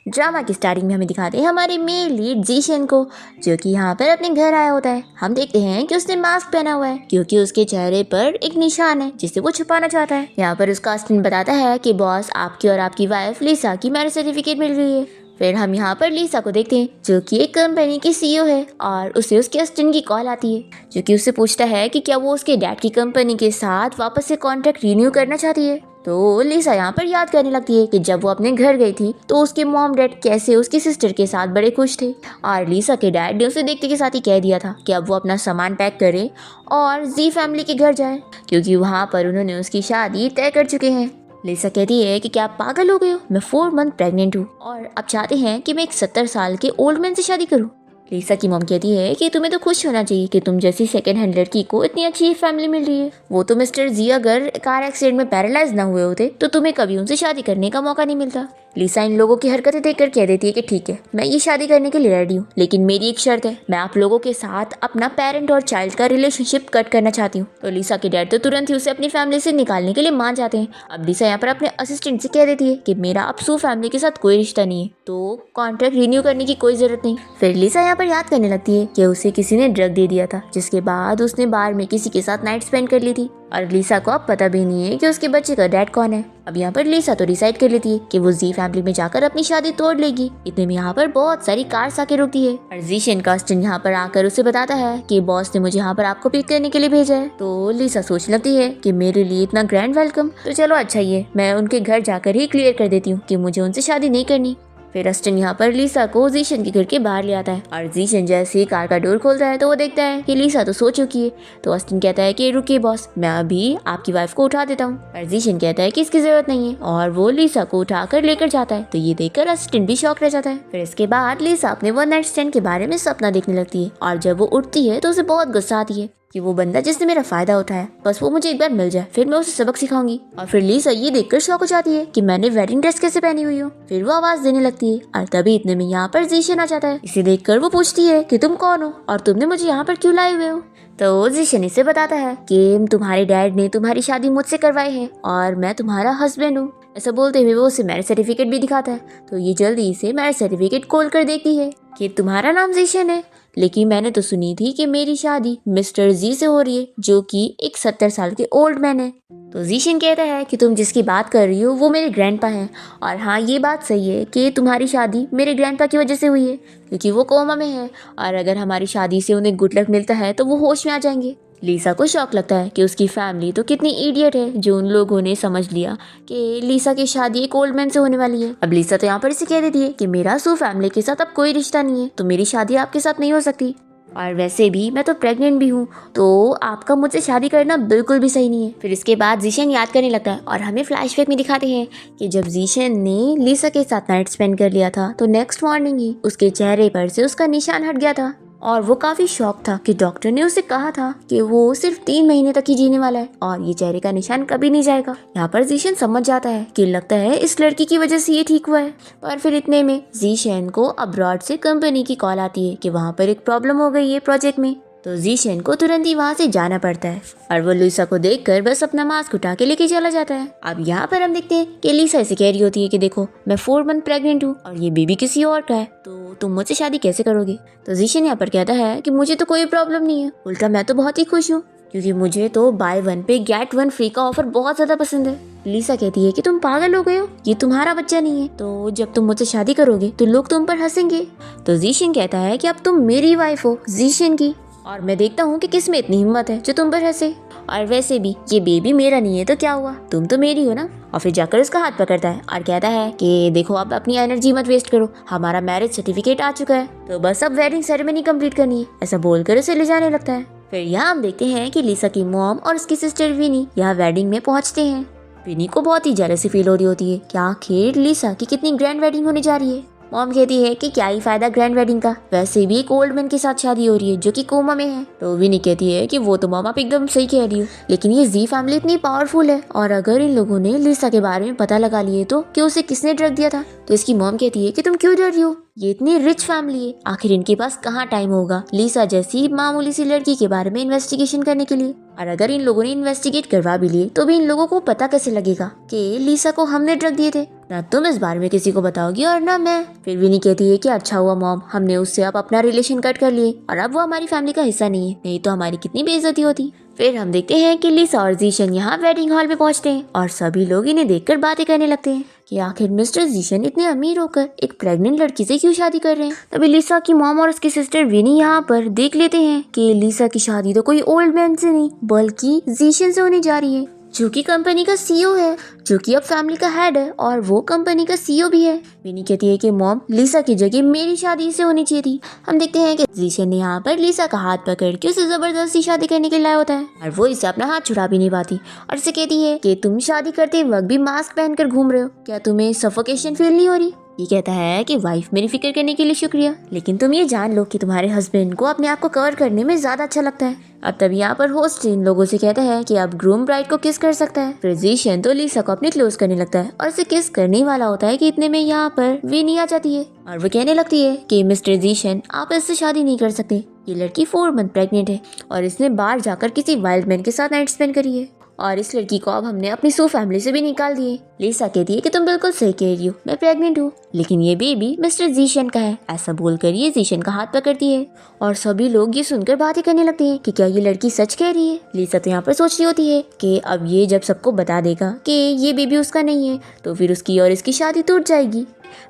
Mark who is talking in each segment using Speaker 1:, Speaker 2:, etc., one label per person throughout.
Speaker 1: Drama की starting में हमें दिखाते हैं हमारे मेन लीड जीशन को, जो कि यहाँ पर अपने घर आया होता है। हम देखते हैं कि उसने मास्क पहना हुआ है क्योंकि उसके चेहरे पर एक निशान है जिसे वो छुपाना चाहता है। यहाँ पर उसका असिस्टेंट बताता है कि बॉस, आपकी और आपकी वाइफ लिसा की मैरिज सर्टिफिकेट मिल गई है। फिर हम यहाँ पर लिसा को देखते हैं जो कि एक कंपनी की सीईओ है और उसे उसके असिस्टेंट की कॉल आती है, जो कि उससे पूछता है कि क्या वो उसके डैड की कंपनी के साथ वापस से कॉन्ट्रैक्ट रिन्यू करना चाहती है। तो लिसा यहाँ पर याद करने लगती है कि जब वो अपने घर गई थी तो उसके मॉम डैड कैसे उसकी सिस्टर के साथ बड़े खुश थे, और लिसा के डैड ने उसे देखते के साथ ही कह दिया था कि अब वो अपना सामान पैक करे और जी फैमिली के घर जाए, क्योंकि वहाँ पर उन्होंने उसकी शादी तय कर चुके हैं। लिसा कहती है कि क्या आप पागल हो गए हो, मैं 4 मंथ प्रेग्नेंट हूँ और अब चाहते हैं कि मैं एक 70 साल के ओल्ड मैन से शादी करूँ। लिसा की मॉम कहती है कि तुम्हें तो खुश होना चाहिए कि तुम जैसी सेकंड हैंड लड़की को इतनी अच्छी फैमिली मिल रही है। वो तो मिस्टर जी अगर कार एक्सीडेंट में पैरालाइज ना हुए होते तो तुम्हें कभी उनसे शादी करने का मौका नहीं मिलता। लिसा इन लोगों की हरकतें देखकर कह देती है कि ठीक है, मैं ये शादी करने के लिए रेडी हूँ, लेकिन मेरी एक शर्त है, मैं आप लोगों के साथ अपना पेरेंट और चाइल्ड का रिलेशनशिप कट करना चाहती हूँ। तो लिसा के डैड तो तुरंत ही उसे अपनी फैमिली से निकालने के लिए मान जाते हैं। अब लिसा यहाँ पर अपने असिस्टेंट से कह देती है कि मेरा अब सू फैमिली के साथ कोई रिश्ता नहीं है, तो कॉन्ट्रैक्ट रिन्यू करने की कोई जरूरत नहीं। फिर लिसा यहाँ पर याद करने लगती है कि उसे किसी ने ड्रग दे दिया था, जिसके बाद उसने बार में किसी के साथ नाइट स्पेंड कर ली थी, और लिसा को अब पता भी नहीं है कि उसके बच्चे का डैड कौन है। अब यहाँ पर लिसा तो डिसाइड कर लेती है कि वो जी फैमिली में जाकर अपनी शादी तोड़ लेगी। इतने में यहाँ पर बहुत सारी कार्स आके रुकती है और जीशन का असिस्टेंट यहाँ पर आकर उसे बताता है कि बॉस ने मुझे यहाँ पर आपको पिक करने के लिए भेजा है। तो लिसा सोचने लगती है कि मेरे लिए इतना ग्रैंड वेलकम, तो चलो अच्छा ही है, मैं उनके घर जाकर ही क्लियर कर देती हूँ कि मुझे उनसे शादी नहीं करनी। फिर अस्टन यहाँ पर लिसा को जीशन के घर के बाहर ले आता है और जीशन जैसे ही कार का डोर खोलता है तो वो देखता है कि लिसा तो सो चुकी है। तो अस्टन कहता है कि रुकिए बॉस, मैं अभी आपकी वाइफ को उठा देता हूँ। और जीशन कहता है कि इसकी जरूरत नहीं है और वो लिसा को उठाकर लेकर जाता है। तो ये देखकर अस्टन भी शॉक रह जाता है। फिर इसके बाद लिसा अपने वन नाइट स्टैंड के बारे में सपना देखने लगती है और जब वो उठती है तो उसे बहुत गुस्सा आती है कि वो बंदा जिसने मेरा फायदा उठाया, बस वो मुझे एक बार मिल जाए, फिर मैं उसे सबक सिखाऊंगी। और फिर लिसा ये देखकर शॉक हो जाती है कि मैंने वेडिंग ड्रेस कैसे पहनी हुई हो। फिर वो आवाज देने लगती है और तभी इतने में यहाँ पर जीशन आ जाता है। इसे देखकर वो पूछती है कि तुम कौन हो और तुमने मुझे यहाँ पर क्यों लाए हुए हो। तो जीशन इसे बताता है कि तुम्हारे डैड ने तुम्हारी शादी मुझसे करवाई है और मैं तुम्हारा हस्बैंड हूँ। ऐसा बोलते हुए वो उसे मैरिज सर्टिफिकेट भी दिखाता है। तो ये जल्दी से मैरिज सर्टिफिकेट खोल कर देखती है कि तुम्हारा नाम जीशन है, लेकिन मैंने तो सुनी थी कि मेरी शादी मिस्टर जी से हो रही है, जो कि एक 70 साल के ओल्ड मैन है। तो जीशन कहता है कि तुम जिसकी बात कर रही हो वो मेरे ग्रैंडपा हैं, और हाँ ये बात सही है कि तुम्हारी शादी मेरे ग्रैंडपा की वजह से हुई है, क्योंकि वो कोमा में है और अगर हमारी शादी से उन्हें गुड लक मिलता है तो वो होश में आ जाएंगे। लिसा को शौक लगता है कि उसकी फैमिली तो कितनी इडियट है जो उन लोगों ने समझ लिया कि लिसा की शादी एक ओल्ड मैन से होने वाली है। अब लिसा तो यहाँ पर इसे कह देती है कि मेरा सू फैमिली के साथ अब कोई रिश्ता नहीं है, तो मेरी शादी आपके साथ नहीं हो सकती, और वैसे भी मैं तो प्रेग्नेंट भी हूँ, तो आपका मुझसे शादी करना बिल्कुल भी सही नहीं है। फिर इसके बाद जीशन याद करने लगता है और हमें फ्लैशबैक में दिखाते हैं कि जब जीशन ने लिसा के साथ नाइट स्पेंड कर लिया था तो नेक्स्ट मॉर्निंग ही उसके चेहरे पर से उसका निशान हट गया था और वो काफी शॉक था कि डॉक्टर ने उसे कहा था कि वो सिर्फ 3 महीने तक ही जीने वाला है और ये चेहरे का निशान कभी नहीं जाएगा। यहाँ पर जीशन समझ जाता है कि लगता है इस लड़की की वजह से ये ठीक हुआ है। पर फिर इतने में जीशन को अब्रॉड से कंपनी की कॉल आती है कि वहाँ पर एक प्रॉब्लम हो गई है प्रोजेक्ट में। तो जीशन को तुरंत ही वहाँ से जाना पड़ता है और वो लिसा को देखकर बस अपना मास्क उठा के लेके चला जाता है। अब यहाँ पर हम देखते हैं कि लिसा ऐसे कह रही होती है कि देखो मैं 4 मंथ प्रेग्नेंट हूँ और ये बेबी किसी और का है, तो तुम मुझसे शादी कैसे करोगे। तो जीशन यहाँ पर कहता है कि मुझे तो कोई प्रॉब्लम नहीं है, उल्टा मैं तो बहुत ही खुश हूँ, क्योंकि मुझे तो बाय 1 पे गेट 1 फ्री का ऑफर बहुत ज्यादा पसंद है। लिसा कहती है कि तुम पागल हो गए हो, ये तुम्हारा बच्चा नहीं है, तो जब तुम मुझसे शादी करोगे तो लोग तुम पर हंसेंगे। तो जीशन कहता है कि अब तुम मेरी वाइफ हो जीशन की, और मैं देखता हूँ कि किस में इतनी हिम्मत है जो तुम पर हंसे, और वैसे भी ये बेबी मेरा नहीं है तो क्या हुआ, तुम तो मेरी हो ना। और फिर जाकर उसका हाथ पकड़ता है और कहता है कि देखो अब अपनी एनर्जी मत वेस्ट करो, हमारा मैरिज सर्टिफिकेट आ चुका है, तो बस अब वेडिंग सेरेमनी कंप्लीट करनी है। ऐसा बोलकर उसे ले जाने लगता है। फिर यहाँ हम देखते हैं कि लिसा की मॉम और उसकी सिस्टर विनी यहाँ वेडिंग में पहुँचते हैं। विनी को बहुत ही जेलसी फील हो रही होती है कि आखिर लिसा की कितनी ग्रैंड वेडिंग होने जा रही है। मॉम कहती है कि क्या ही फायदा ग्रैंड वेडिंग का, वैसे भी एक ओल्ड मैन के साथ शादी हो रही है जो कि कोमा में है। तो विनी कहती है कि वो तो मॉम आप एकदम सही कह रही हो, लेकिन ये जी फैमिली इतनी पावरफुल है और अगर इन लोगों ने लिसा के बारे में पता लगा लिए तो कि उसे किसने ड्रग दिया था। तो इसकी मॉम कहती है कि तुम क्यों डर रही हो, ये इतनी रिच फैमिली है, आखिर इनके पास कहाँ टाइम होगा लीसा जैसी मामूली सी लड़की के बारे में इन्वेस्टिगेशन करने के लिए। और अगर इन लोगों ने इन्वेस्टिगेट करवा भी लिए तो भी इन लोगों को पता कैसे लगेगा कि लीसा को हमने ड्रग दिए थे। ना तुम इस बारे में किसी को बताओगी और ना मैं। फिर विनी कहती है कि अच्छा हुआ मॉम, हमने उससे अब अपना रिलेशन कट कर लिए और अब वो हमारी फैमिली का हिस्सा नहीं है, नहीं तो हमारी कितनी बेइज्जती होती। फिर हम देखते हैं कि लीसा और जीशन यहाँ वेडिंग हॉल में पहुंचते हैं और सभी लोग इन्हें देखकर बातें करने लगते हैं कि आखिर मिस्टर जीशन इतने अमीर होकर एक प्रेग्नेंट लड़की से क्यों शादी कर रहे हैं। तभी लीसा की मॉम और उसकी सिस्टर विनी यहाँ पर देख लेते हैं कि लीसा की शादी तो कोई ओल्ड मैन से नहीं बल्कि जीशन से होने जा रही है, जो कि कंपनी का सीईओ है, जो कि अब फैमिली का हेड है और वो कंपनी का सीईओ भी है। विनी कहती है कि मॉम, लीसा की जगह मेरी शादी से होनी चाहिए थी। हम देखते हैं कि जीशन ने यहाँ पर लीसा का हाथ पकड़ के उसे जबरदस्ती शादी करने के लिए लाया होता है और वो इसे अपना हाथ छुड़ा भी नहीं पाती और उसे कहती है कि तुम शादी करते वक्त भी मास्क पहनकर घूम रहे हो, क्या तुम्हें सफोकेशन फील नहीं हो रही। ये कहता है कि वाइफ मेरी फिक्र करने के लिए शुक्रिया, लेकिन तुम ये जान लो कि तुम्हारे हस्बैंड को अपने आप को कवर करने में ज्यादा अच्छा लगता है। अब तब यहाँ पर होस्ट इन लोगों से कहता है कि अब ग्रूम ब्राइड को किस कर सकता है। फिर जीशन तो लीसा को अपने क्लोज करने लगता है और उसे किस करने वाला होता है कि इतने में यहाँ पर विनी आ जाती है और वो कहने लगती है कि मिस्टर जीशन, आप इससे शादी नहीं कर सकते, ये लड़की 4 मंथ प्रेग्नेंट है और इसने बाहर जाकर किसी वाइल्ड मैन के साथ नाइट स्पेंड करी है और इस लड़की को अब हमने अपनी सो फैमिली से भी निकाल दिए। लीसा कहती है कि तुम बिल्कुल सही कह रही हो, मैं प्रेग्नेंट हूँ, लेकिन ये बेबी मिस्टर जीशन का है। ऐसा बोलकर ये जीशन का हाथ पकड़ती है और सभी लोग ये सुनकर बातें करने लगते हैं कि क्या ये लड़की सच कह रही है। लीसा तो यहाँ पर सोच रही होती है कि अब ये जब सबको बता देगा कि ये बेबी उसका नहीं है तो फिर उसकी और इसकी शादी टूट जाएगी।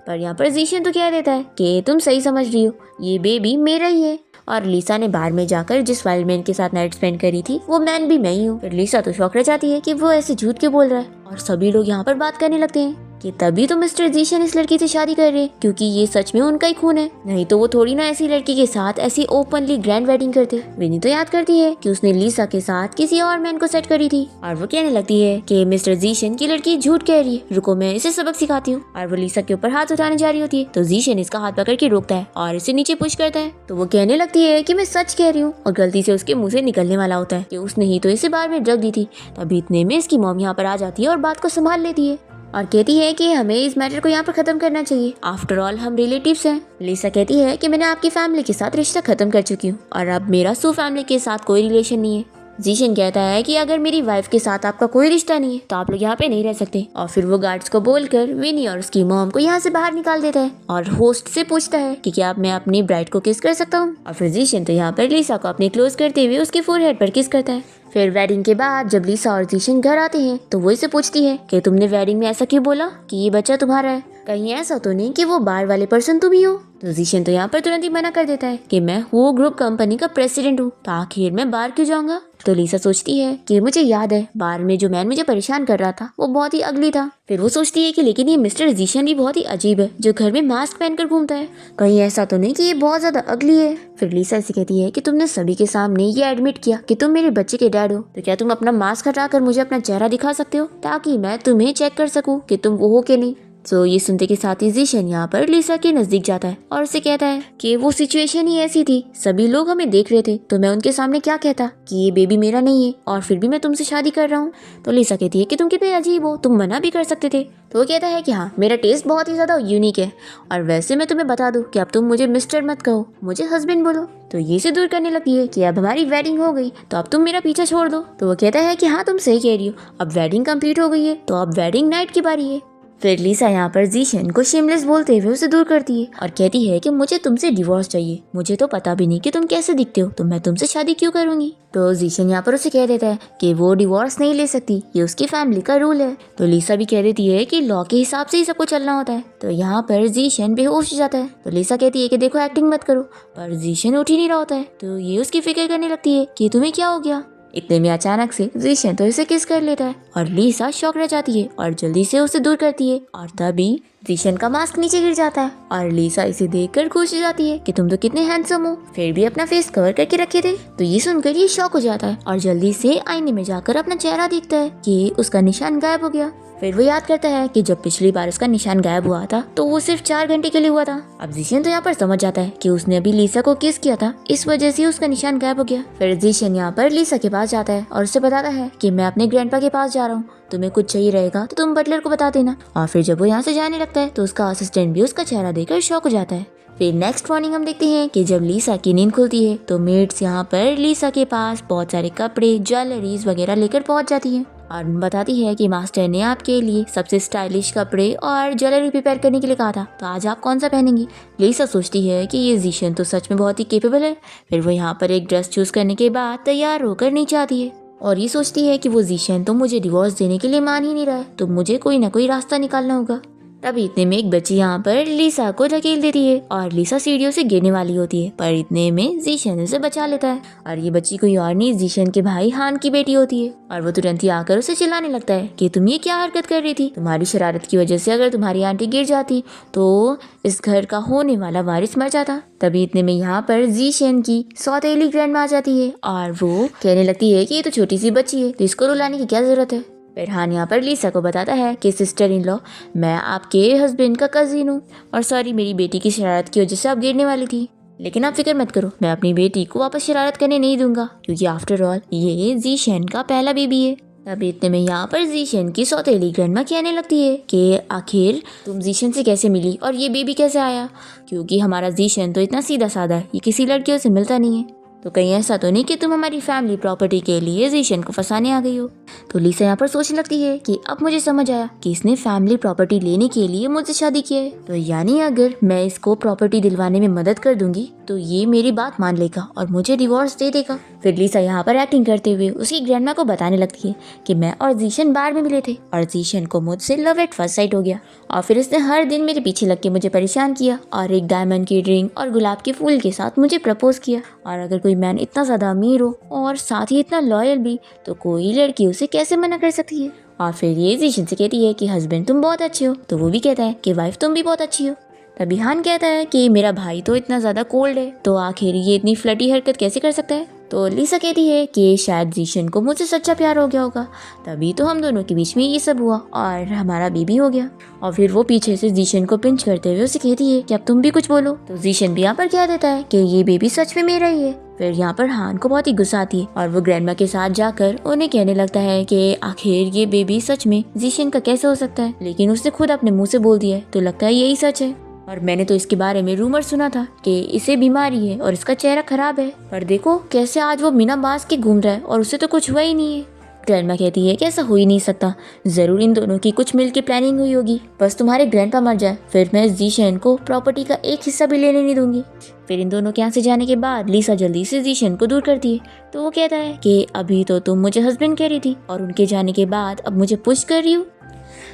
Speaker 1: पर यहाँ पर जीशन तो कह देता है कि तुम सही समझ रही हो, ये बेबी मेरा ही है और लीसा ने बाहर में जाकर जिस वाइल्ड मैन के साथ नाइट स्पेंड करी थी वो मैन भी मैं ही हूँ। फिर लीसा तो शौक रह जाती है कि वो ऐसे झूठ के बोल रहा है और सभी लोग यहाँ पर बात करने लगते हैं कि तभी तो मिस्टर जीशन इस लड़की से शादी कर रहे हैं क्योंकि ये सच में उनका ही खून है, नहीं तो वो थोड़ी ना ऐसी लड़की के साथ ऐसी ओपनली ग्रैंड वेडिंग करते। विनी तो याद करती है कि उसने लीसा के साथ किसी और मैन को सेट करी थी और वो कहने लगती है कि मिस्टर जीशन की लड़की झूठ कह रही है, रुको मैं इसे सबक सिखाती हूँ। और वो लीसा के ऊपर हाथ उठाने जा रही होती है तो जीशन इसका हाथ पकड़ के रोकता है और इसे नीचे पुश करता है। तो वो कहने लगती है कि मैं सच कह रही हूँ और गलती से उसके मुंह से निकलने वाला होता है कि उसने ही तो इसे बार में ड्रग दी थी। तभी इतने में इसकी मॉम यहाँ पर आ जाती है और बात को संभाल लेती है और कहती है कि हमें इस मैटर को यहाँ पर खत्म करना चाहिए, आफ्टर ऑल हम रिलेटिव्स हैं। लीसा कहती है कि मैंने आपकी फैमिली के साथ रिश्ता खत्म कर चुकी हूँ और अब मेरा सू फैमिली के साथ कोई रिलेशन नहीं है। जीशन कहता है कि अगर मेरी वाइफ के साथ आपका कोई रिश्ता नहीं है तो आप लोग यहाँ पे नहीं रह सकते और फिर वो गार्ड्स को बोलकर विनी और उसकी मॉम को यहाँ से बाहर निकाल देता है और होस्ट से पूछता है कि क्या मैं अपनी ब्राइड को किस कर सकता हूँ। और फिर जीशन तो यहाँ पर लीसा को अपने क्लोज करते हुए उसके फोरहेड पर किस करता है। फिर वेडिंग के बाद जब लीसा और जीशन घर आते हैं तो वो इसे पूछती है कि तुमने वेडिंग में ऐसा क्यों बोला कि ये बच्चा तुम्हारा है, कहीं ऐसा तो नहीं कि वो बार वाले पर्सन तुम ही हो। तो जीशन तो यहाँ पर तुरंत ही मना कर देता है कि मैं वो ग्रुप कंपनी का प्रेसिडेंट हूँ तो आखिर मैं बाहर क्यों जाऊंगा। तो लीसा सोचती है कि मुझे याद है बार में जो मैन मुझे परेशान कर रहा था वो बहुत ही अगली था। फिर वो सोचती है कि लेकिन ये मिस्टर जीशन भी बहुत ही अजीब है जो घर में मास्क पहनकर घूमता है, कहीं ऐसा तो नहीं कि ये बहुत ज्यादा अगली है। फिर लीसा ऐसी कहती है कि तुमने सभी के सामने ये एडमिट किया कि तुम मेरे बच्चे के डैड हो, तो क्या तुम अपना मास्क हटाकर मुझे अपना चेहरा दिखा सकते हो ताकि मैं तुम्हें चेक कर सकूं कि तुम वो हो कि नहीं। तो ये सुनते के साथ ही जीशन यहाँ पर लीसा के नजदीक जाता है और उसे कहता है कि वो सिचुएशन ही ऐसी थी, सभी लोग हमें देख रहे थे तो मैं उनके सामने क्या कहता कि ये बेबी मेरा नहीं है और फिर भी मैं तुमसे शादी कर रहा हूँ। तो लीसा कहती है कि तुम कितने अजीब हो, तुम मना भी कर सकते थे। तो वो कहता है कि हाँ मेरा टेस्ट बहुत ही ज्यादा यूनिक है और वैसे मैं तुम्हें बता दूं कि अब तुम मुझे मिस्टर मत कहो, मुझे हस्बैंड बोलो। तो ये से दूर करने लगती है कि अब हमारी वेडिंग हो गई तो अब तुम मेरा पीछा छोड़ दो। तो वो कहता है कि हाँ तुम सही कह रही हो, अब वेडिंग कंप्लीट हो गई है तो अब वेडिंग नाइट की बारी है। फिर लीसा यहाँ पर जीशन को शेमलेस बोलते हुए उसे दूर करती है और कहती है कि मुझे तुमसे डिवोर्स चाहिए, मुझे तो पता भी नहीं कि तुम कैसे दिखते हो तो मैं तुमसे शादी क्यों करूंगी। तो जीशन यहाँ पर उसे कह देता है कि वो डिवोर्स नहीं ले सकती, ये उसकी फैमिली का रूल है। तो लीसा भी कह देती है कि लॉ के हिसाब से ही सबको चलना होता है। तो यहाँ पर जीशन बेहोश हो जाता है। तो लीसा कहती है कि देखो एक्टिंग मत करो, पर जीशन उठ ही नहीं रहा होता है। तो ये उसकी फिक्र करने लगती है कि तुम्हें क्या हो गया। इतने में अचानक से जीशन तो इसे किस कर लेता है और लीसा शॉक रह जाती है और जल्दी से उसे दूर करती है और तभी जीशन का मास्क नीचे गिर जाता है और लीसा इसे देखकर खुश हो जाती है कि तुम तो कितने हैंडसम हो, फिर भी अपना फेस कवर करके रखे थे। तो ये सुनकर ये शॉक हो जाता है और जल्दी से आईने में जाकर अपना चेहरा देखता है कि उसका निशान गायब हो गया। फिर वो याद करता है कि जब पिछली बार उसका निशान गायब हुआ था तो वो सिर्फ 4 घंटे के लिए हुआ था। अब जीशन तो यहाँ पर समझ जाता है कि उसने अभी लीसा को किस किया था, इस वजह से उसका निशान गायब हो गया। फिर जीशन यहाँ पर लीसा के पास जाता है और उसे बताता है कि मैं अपने ग्रैंडपा के पास जा रहा हूँ, तुम्हें कुछ चाहिए रहेगा तो तुम बटलर को बता देना। और फिर जब वो यहाँ से जाने लगता है तो उसका असिस्टेंट भी उसका चेहरा देखकर शॉक हो जाता है। फिर नेक्स्ट मॉर्निंग हम देखते हैं कि जब लीसा की नींद खुलती है तो मेड्स यहाँ पर लीसा के पास बहुत सारे कपड़े, ज्वेलरीज वगैरह लेकर पहुंच जाती हैं और बताती है कि मास्टर ने आपके लिए सबसे स्टाइलिश कपड़े और ज्वेलरी प्रिपेयर करने के लिए कहा था, तो आज आप कौन सा पहनेंगी। लीसा सोचती है कि ये जीशन तो सच में बहुत ही केपेबल है। फिर वो यहाँ पर एक ड्रेस चूज करने के बाद तैयार होकर नीचे आती है और ये सोचती है कि वो जीशन तो मुझे डिवोर्स देने के लिए मान ही नहीं रहा है, तो मुझे कोई ना कोई रास्ता निकालना होगा। तभी इतने में एक बच्ची यहाँ पर लीसा को ढकेल देती है और लीसा सीढ़ियों से गिरने वाली होती है, पर इतने में जीशन उसे बचा लेता है और ये बच्ची कोई और नहीं जीशन के भाई हान की बेटी होती है और वो तुरंत ही आकर उसे चिल्लाने लगता है कि तुम ये क्या हरकत कर रही थी। तुम्हारी शरारत की वजह से अगर तुम्हारी आंटी गिर जाती तो इस घर का होने वाला वारिस मर जाता। तभी इतने में यहाँ पर जीशन की सौतेली ग्रैंडमा आ जाती है और वो कहने लगती है कि ये तो छोटी सी बच्ची है, तो इसको रुलाने की क्या जरूरत है। फिर हान यहाँ पर लीसा को बताता है कि सिस्टर इन लॉ, मैं आपके हस्बैंड का कजिन हूँ और सॉरी मेरी बेटी की शरारत की वजह से आप गिरने वाली थी, लेकिन आप फिक्र मत करो, मैं अपनी बेटी को वापस शरारत करने नहीं दूंगा क्योंकि आफ्टर ऑल ये जीशन का पहला बेबी है। तभी इतने में यहाँ पर जीशन की सौतेली ग्रैंडमा कहने लगती है कि आखिर तुम जीशन से कैसे मिली और ये बेबी कैसे आया, क्योंकि हमारा जीशन तो इतना सीधा साधा है, ये किसी लड़कियों से मिलता नहीं है, तो कहीं ऐसा तो नहीं कि तुम हमारी फैमिली प्रॉपर्टी के लिए जीशन को फंसाने आ गई हो। तो लीसा यहाँ पर सोचने लगती है कि अब मुझे समझ आया कि इसने फैमिली प्रॉपर्टी लेने के लिए मुझसे शादी की है, तो यानी अगर मैं इसको प्रॉपर्टी दिलवाने में मदद कर दूंगी तो ये मेरी बात मान लेगा और मुझे डिवोर्स दे देगा। फिर लीसा यहाँ पर एक्टिंग करते हुए उसकी ग्रैंडमा को बताने लगती है कि मैं और जीशन बार में मिले थे और जीशन को मुझसे लव एट फर्स्ट साइट हो गया और फिर इसने हर दिन मेरे पीछे लग के मुझे परेशान किया और एक डायमंड की रिंग और गुलाब के फूल के साथ मुझे प्रपोज किया। और अगर कोई मैन इतना ज्यादा अमीर हो और साथ ही इतना लॉयल भी, तो कोई लड़की उसे कैसे मना कर सकती है। और फिर ये जीशन से कहती है कि हस्बैंड तुम बहुत अच्छे हो, तो वो भी कहता है कि वाइफ तुम भी बहुत अच्छी हो। तभी हान कहता है कि मेरा भाई तो इतना ज्यादा कोल्ड है, तो आखिर ये इतनी फ्लटी हरकत कैसे कर सकता है। तो लीसा कहती है कि शायद जीशन को मुझसे सच्चा प्यार हो गया होगा, तभी तो हम दोनों के बीच में ये सब हुआ और हमारा बेबी हो गया। और फिर वो पीछे से जीशन को पिंच करते हुए उसे कहती है कि अब तुम भी कुछ बोलो। तो जीशन भी यहाँ पर कह देता है कि ये बेबी सच में मेरा ही है। फिर यहाँ पर हान को बहुत ही गुस्सा आती है और वो ग्रैंडमा के साथ जाकर उन्हें कहने लगता है कि आखिर ये बेबी सच में जीशन का कैसे हो सकता है, लेकिन उसने खुद अपने मुंह से बोल दिया है, तो लगता है यही सच है। और मैंने तो इसके बारे में रूमर सुना था कि इसे बीमारी है और इसका चेहरा खराब है, पर देखो कैसे आज वो बिना मास्क के घूम रहा है और उसे तो कुछ हुआ ही नहीं है। ग्रैंडमा कहती है कि ऐसा हो ही नहीं सकता, जरूर इन दोनों की कुछ मिल के प्लानिंग हुई होगी, बस तुम्हारे ग्रैंडपा मर जाए फिर मैं जीशन को प्रॉपर्टी का एक हिस्सा भी लेने नहीं दूंगी। फिर इन दोनों के यहाँ से जाने के बाद लीसा जल्दी से जीशन को दूर करती है, तो वो कहता है कि अभी तो तुम मुझे हस्बैंड कह रही थी और उनके जाने के बाद अब मुझे पुश कर रही हो।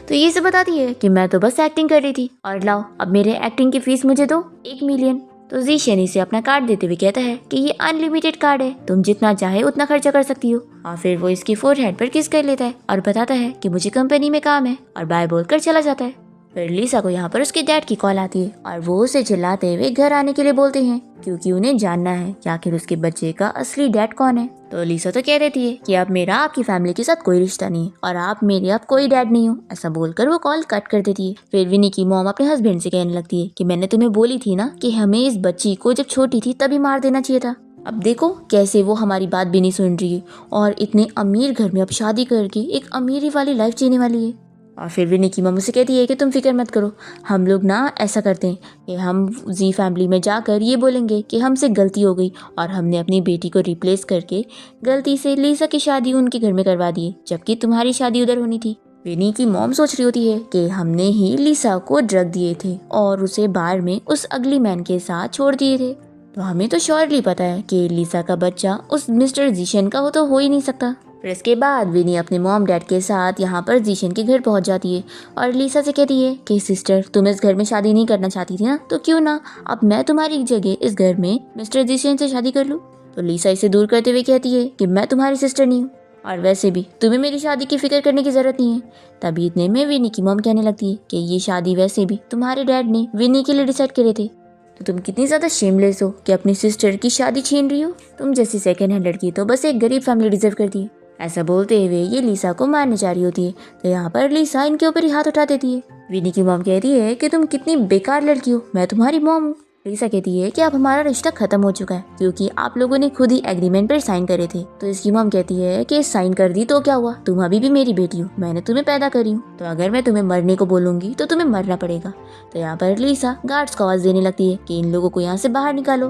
Speaker 1: तो ये सब बताती है कि मैं तो बस एक्टिंग कर रही थी और लाओ अब मेरे एक्टिंग की फीस मुझे दो 1 मिलियन। तो जीशन इसे अपना कार्ड देते हुए कहता है कि ये अनलिमिटेड कार्ड है, तुम जितना चाहे उतना खर्चा कर सकती हो। और फिर वो इसकी फोरहेड पर किस कर लेता है और बताता है कि मुझे कंपनी में काम है और बाय बोलकर चला जाता है। फिर लीसा को यहाँ पर उसके डैड की कॉल आती है और वो उसे चिल्लाते हुए घर आने के लिए बोलते हैं क्योंकि उन्हें जानना है कि आखिर उसके बच्चे का असली डैड कौन है। तो लीसा तो कह देती है कि अब मेरा आपकी फैमिली के साथ कोई रिश्ता नहीं है और आप मेरे अब कोई डैड नहीं हो। ऐसा बोलकर वो कॉल कट कर देती है। फिर विनी की मॉम अपने हस्बैंड से कहने लगती है कि मैंने तुम्हें बोली थी ना कि हमें इस बच्ची को जब छोटी थी तभी मार देना चाहिए था। अब देखो कैसे वो हमारी बात भी नहीं सुन रही है और इतने अमीर घर में अब शादी करके एक अमीरी वाली लाइफ जीने वाली है। और फिर विनी की मम्मी से कहती है कि तुम फिक्र मत करो, हम लोग ना ऐसा करते हैं कि हम जी फैमिली में जाकर ये बोलेंगे कि हमसे गलती हो गई और हमने अपनी बेटी को रिप्लेस करके गलती से लीसा की शादी उनके घर में करवा दी, जबकि तुम्हारी शादी उधर होनी थी। विनी की मॉम सोच रही होती है कि हमने ही लीसा को ड्रग दिए थे और उसे बार में उस अगली मैन के साथ छोड़ दिए थे, तो हमें तो श्योरली पता है कि लीसा का बच्चा उस मिस्टर जीशन का हो ही नहीं सकता। फिर इसके बाद विनी अपने मॉम डैड के साथ यहाँ पर जीशन के घर पहुँच जाती है और लीसा से कहती है कि सिस्टर तुम इस घर में शादी नहीं करना चाहती थी ना, तो क्यों ना अब मैं तुम्हारी जगह इस घर में मिस्टर जीशन से शादी कर लूँ। तो लीसा इसे दूर करते हुए कहती है कि मैं तुम्हारी सिस्टर नहीं हूँ और वैसे भी तुम्हें मेरी शादी की फिक्र करने की जरूरत नहीं है। तभी इतने में विनी की मॉम कहने लगती है कि ये शादी वैसे भी तुम्हारे डैड ने विनी के लिए डिसाइड करे थे, तो तुम कितनी ज्यादा शेमलेस हो कि अपनी सिस्टर की शादी छीन रही हो। तुम जैसी सेकंड हैंड लड़की तो बस एक गरीब फैमिली डिजर्व करती है। ऐसा बोलते हुए ये लीसा को मारने जा रही होती है, तो यहाँ पर लीसा इनके ऊपर ही हाथ उठा देती है। विनी की मॉम कहती है कि तुम कितनी बेकार लड़की हो, मैं तुम्हारी मॉम हूँ। लिसा कहती है कि अब हमारा रिश्ता खत्म हो चुका है क्योंकि आप लोगों ने खुद ही एग्रीमेंट पर साइन करे थे। तो इसकी मॉम कहती है कि साइन कर दी तो क्या हुआ, तुम अभी भी मेरी बेटी हो, मैंने तुम्हें पैदा करी हूँ, तो अगर मैं तुम्हें मरने को बोलूंगी तो तुम्हें मरना पड़ेगा। तो यहाँ पर लिसा गार्ड्स को आवाज देने लगती है कि इन लोगों को यहाँ से बाहर निकालो।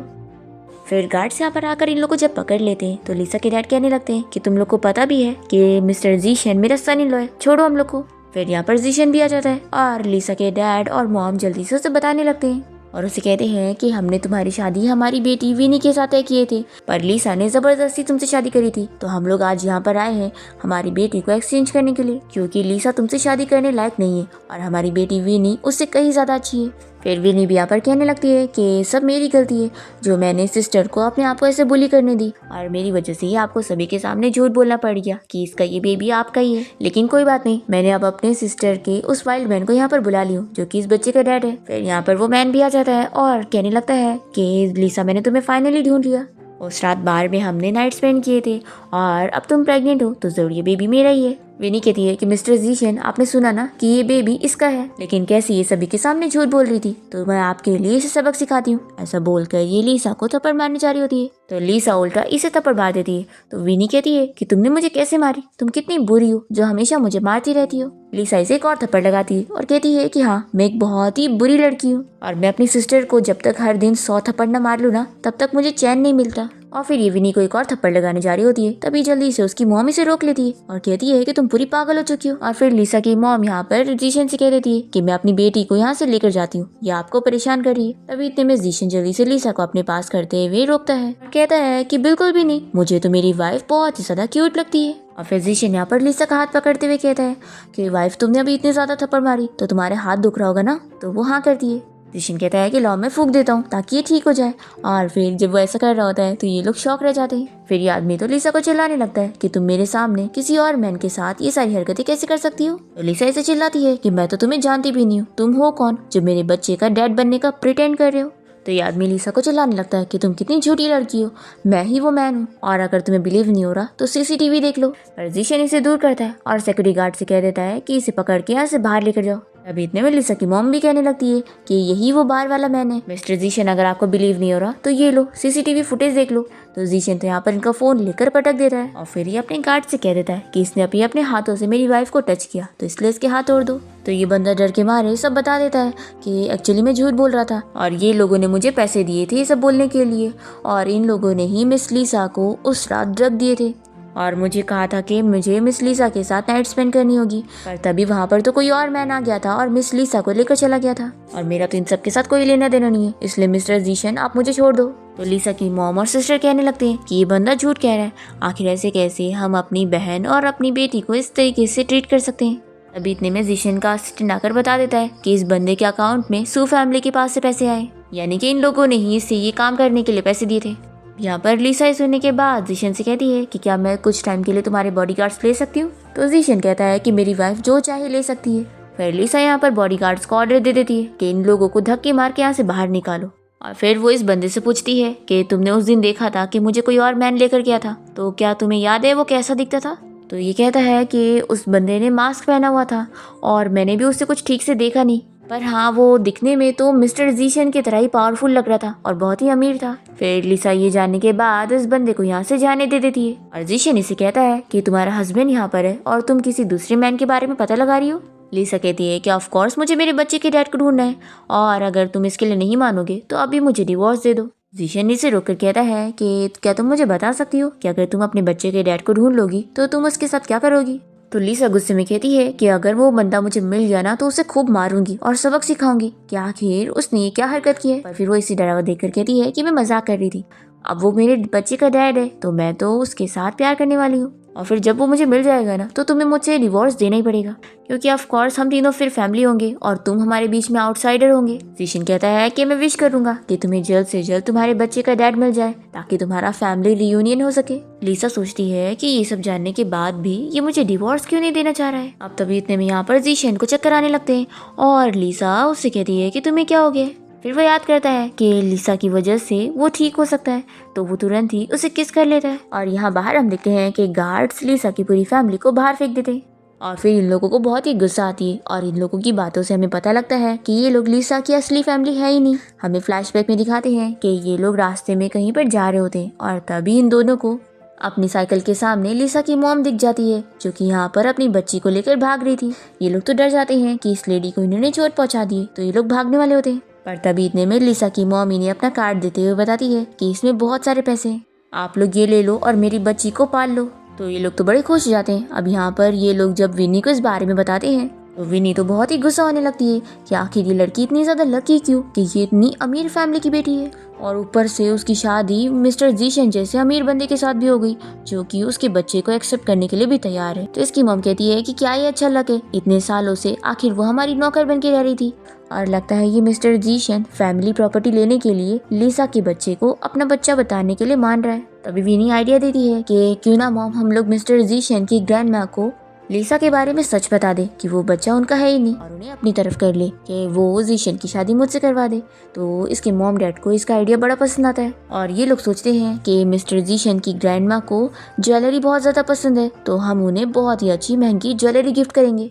Speaker 1: फिर गार्ड्स यहाँ पर आकर इन लोगों को जब पकड़ लेते हैं तो लिसा के डैड कहने लगते हैं कि तुम लोग को पता भी है कि मिस्टर जीशन मेरा सन इन लॉ है, छोड़ो हम लोग को। फिर यहाँ पर जीशन भी आ जाता है और लिसा के डैड और मॉम जल्दी से उसे बताने लगते हैं और उसे कहते हैं कि हमने तुम्हारी शादी हमारी बेटी विनी के साथ तय किए थे, पर लिसा ने जबरदस्ती तुमसे शादी करी थी, तो हम लोग आज यहाँ पर आए हैं हमारी बेटी को एक्सचेंज करने के लिए, क्योंकि लिसा तुमसे शादी करने लायक नहीं है और हमारी बेटी विनी उससे कहीं ज्यादा अच्छी है। फिर विनी भी यहाँ पर कहने लगती है कि सब मेरी गलती है जो मैंने सिस्टर को अपने आप को ऐसे बुली करने दी और मेरी वजह से ही आपको सभी के सामने झूठ बोलना पड़ गया कि इसका ये बेबी आपका ही है। लेकिन कोई बात नहीं, मैंने अब अपने सिस्टर के उस वाइल्ड मैन को यहाँ पर बुला ली हूँ जो कि इस बच्चे का डैड है। फिर यहाँ पर वो मैन भी आ जाता है और कहने लगता है कि लिसा मैंने तुम्हें फाइनली ढूंढ लिया, उस रात बार में हमने नाइट स्पेंड किए थे और अब तुम प्रेग्नेंट हो तो जरूर ये बेबी मेरा ही है। विनी कहती है कि मिस्टर जीशन आपने सुना ना कि ये बेबी इसका है, लेकिन कैसे ये सभी के सामने झूठ बोल रही थी, तो मैं आपके लिए इसे सबक सिखाती हूँ। ऐसा बोलकर ये लिसा को थप्पड़ मारने जा रही होती है तो लिसा उल्टा इसे थप्पड़ मार देती है। तो विनी कहती है कि तुमने मुझे कैसे मारी, तुम कितनी बुरी हो जो हमेशा मुझे मारती रहती हो। लिसा इसे एक और थप्पड़ लगाती है और कहती है कि हाँ मैं एक बहुत ही बुरी लड़की हूँ और मैं अपनी सिस्टर को जब तक हर दिन 100 थप्पड़ न मार लूँ ना तब तक मुझे चैन नहीं मिलता। और फिर ये विनी को एक और थप्पड़ लगाने जा रही होती है, तभी जल्दी से उसकी मॉम इसे रोक लेती है और कहती है कि तुम पूरी पागल हो चुकी हो। और फिर लिसा की मॉम यहाँ पर जीशन से कह देती है कि मैं अपनी बेटी को यहाँ से लेकर जाती हूँ, ये आपको परेशान कर रही है। तभी इतने में जीशन जल्दी से लिसा को अपने पास करते हुए रोकता है और कहता है कि बिल्कुल भी नहीं, मुझे तो मेरी वाइफ बहुत ही ज्यादा क्यूट लगती है। और फिर जीशन यहाँ पर लिसा का हाथ पकड़ते हुए कहता है कि वाइफ तुमने अभी इतने ज्यादा थप्पड़ मारी तो तुम्हारे हाथ दुख रहा होगा ना, तो वो हाँ करती है। जीशन कहता है कि लाओ मैं फूंक देता हूँ ताकि ये ठीक हो जाए। और फिर जब वो ऐसा कर रहा होता है तो ये लोग शॉक रह जाते हैं। फिर ये आदमी तो लिसा को चिल्लाने लगता है कि तुम मेरे सामने किसी और मैन के साथ ये सारी हरकतें कैसे कर सकती हो। तो लिसा इसे चिल्लाती है कि मैं तो तुम्हें जानती भी नहीं हूँ, तुम हो कौन जो मेरे बच्चे का डैड बनने का प्रिटेंड कर रहे हो। तो ये आदमी लिसा को चिल्लाने लगता है कि तुम कितनी झूठी लड़की हो, मैं ही वो मैन हूँ और अगर तुम्हें बिलीव नहीं हो रहा तो सीसीटीवी देख लो। पर जीशन इसे दूर करता है और सिक्योरिटी गार्ड से कह देता है कि इसे पकड़ के यहाँ से बाहर लेकर जाओ। अभी इतने में लिसा की मॉम भी कहने लगती है कि यही वो बाहर वाला मैन है। मिस्टर जीशन अगर आपको बिलीव नहीं हो रहा तो ये लो सीसीटीवी फुटेज देख लो। तो जीशन तो यहाँ पर इनका फोन लेकर पटक देता है और फिर ये अपने गार्ड से कह देता है कि इसने अभी अपने हाथों से मेरी वाइफ को टच किया तो इसलिए इसके हाथ तोड़ दो। तो ये बंदा डर के मारे सब बता देता है कि एक्चुअली मैं झूठ बोल रहा था और ये लोगों ने मुझे पैसे दिए थे ये सब बोलने के लिए और इन लोगों ने ही मिस लिसा को उस रात ड्रग दिए थे और मुझे कहा था कि मुझे मिस लिसा के साथ नाइट स्पेंड करनी होगी, पर तभी वहाँ पर तो कोई और मैन आ गया था और मिस लिसा को लेकर चला गया था और मेरा तो इन सब के साथ कोई लेना देना नहीं है, इसलिए मिस्टर जीशन आप मुझे छोड़ दो। तो लिसा की मॉम और सिस्टर कहने लगते हैं कि ये बंदा झूठ कह रहा है, आखिर ऐसे कैसे हम अपनी बहन और अपनी बेटी को इस तरीके से ट्रीट कर सकते हैं। अभी इतने में जीशन का असिस्टेंट आकर बता देता है कि इस बंदे के अकाउंट में सू फैमिली के पास से पैसे आए, यानी कि इन लोगों ने ही इसे ये काम करने के लिए पैसे दिए थे। यहाँ पर लिसा सुनने के बाद जीशन से कहती है कि क्या मैं कुछ टाइम के लिए तुम्हारे बॉडीगार्ड्स ले सकती हूँ। तो जीशन कहता है कि मेरी वाइफ जो चाहे ले सकती है। फिर लिसा यहाँ पर बॉडीगार्ड्स को ऑर्डर दे देती है कि इन लोगों को धक्के मार के यहाँ से बाहर निकालो। और फिर वो इस बंदे से पूछती है कि तुमने उस दिन देखा था कि मुझे कोई और मैन लेकर गया था, तो क्या तुम्हें याद है वो कैसा दिखता था। तो ये कहता है कि उस बंदे ने मास्क पहना हुआ था और मैंने भी उसे कुछ ठीक से देखा नहीं, पर हाँ वो दिखने में तो मिस्टर जीशन की तरह ही पावरफुल लग रहा था और बहुत ही अमीर था। फिर लिसा ये जानने के बाद इस बंदे को यहाँ से जाने दे देती है और जीशन इसे कहता है कि तुम्हारा हस्बैंड यहाँ पर है और तुम किसी दूसरे मैन के बारे में पता लगा रही हो। लिसा कहती है कि ऑफ कोर्स मुझे मेरे बच्चे के डैड को ढूंढना है और अगर तुम इसके लिए नहीं मानोगे तो अभी मुझे डिवोर्स दे दो। जीशन इसे रोककर कहता है कि क्या तुम मुझे बता सकती हो कि अगर तुम अपने बच्चे के डैड को ढूंढ लोगी तो तुम उसके साथ क्या करोगी। तो लिसा गुस्से में कहती है कि अगर वो बंदा मुझे मिल गया ना तो उसे खूब मारूंगी और सबक सिखाऊंगी कि आखिर उसने ये क्या हरकत की है। पर फिर वो इसी डरावा देखकर कहती है कि मैं मजाक कर रही थी, अब वो मेरे बच्चे का डैड है तो मैं तो उसके साथ प्यार करने वाली हूँ और फिर जब वो मुझे मिल जाएगा ना तो तुम्हें मुझसे डिवोर्स देना ही पड़ेगा, क्योंकि ऑफ कोर्स हम तीनों फिर फैमिली होंगे और तुम हमारे बीच में आउटसाइडर होंगे। जीशन कहता है कि मैं विश करूंगा कि तुम्हें जल्द से जल्द तुम्हारे बच्चे का डैड मिल जाए ताकि तुम्हारा फैमिली रियूनियन हो सके। लिसा सोचती है कि ये सब जानने के बाद भी ये मुझे डिवोर्स क्यों नहीं देना चाह रहा है। अब तभी इतने में यहाँ पर जीशन को चक्कर आने लगते हैं और लिसा उससे कहती है कि तुम्हें क्या हो गया। फिर वो याद करता है कि लिसा की वजह से वो ठीक हो सकता है, तो वो तुरंत ही उसे किस कर लेता है। और यहाँ बाहर हम देखते हैं कि गार्ड्स लिसा की पूरी फैमिली को बाहर फेंक देते हैं। और फिर इन लोगों को बहुत ही गुस्सा आती है और इन लोगों की बातों से हमें पता लगता है कि ये लोग लिसा की असली फैमिली है ही नहीं। हमें फ्लैशबैक में दिखाते हैं कि ये लोग रास्ते में कहीं पर जा रहे होते हैं और तभी इन दोनों को अपनी साइकिल के सामने लिसा की मॉम दिख जाती है, जो कि यहाँ पर अपनी बच्ची को लेकर भाग रही थी। ये लोग तो डर जाते हैं कि इस लेडी को इन्होंने चोट पहुंचा दी है, तो ये लोग भागने वाले होते हैं। पर तभी इतने में लिसा की मॉम इन्हें अपना कार्ड देते हुए बताती है कि इसमें बहुत सारे पैसे हैं, आप लोग ये ले लो और मेरी बच्ची को पाल लो। तो ये लोग तो बड़े खुश हो जाते हैं। अब यहाँ पर ये लोग जब विनी को इस बारे में बताते हैं तो विनी तो बहुत ही गुस्सा होने लगती है कि आखिर ये लड़की इतनी ज्यादा लकी क्यों कि ये इतनी अमीर फैमिली की बेटी है, और ऊपर से उसकी शादी मिस्टर जीशन जैसे अमीर बंदे के साथ भी हो गई, जो कि उसके बच्चे को एक्सेप्ट करने के लिए भी तैयार है। तो इसकी मॉम कहती है कि क्या ये अच्छा लक है, इतने सालों से आखिर वो हमारी नौकर बन के रह रही थी, और लगता है ये मिस्टर जीशन फैमिली प्रॉपर्टी लेने के लिए लिसा के बच्चे को अपना बच्चा बताने के लिए मान रहा है। तभी विनी आइडिया देती है कि क्यों ना मॉम हम लोग मिस्टर जीशन की ग्रैंडमा को लिसा के बारे में सच बता दे कि वो बच्चा उनका है ही नहीं, और उन्हें अपनी तरफ कर ले कि वो जीशन की शादी मुझसे करवा दे। तो इसके मॉम डैड को इसका आइडिया बड़ा पसंद आता है और ये लोग सोचते हैं कि मिस्टर जीशन की ग्रैंडमा को ज्वेलरी बहुत ज्यादा पसंद है, तो हम उन्हें बहुत ही अच्छी महंगी ज्वेलरी गिफ्ट करेंगे।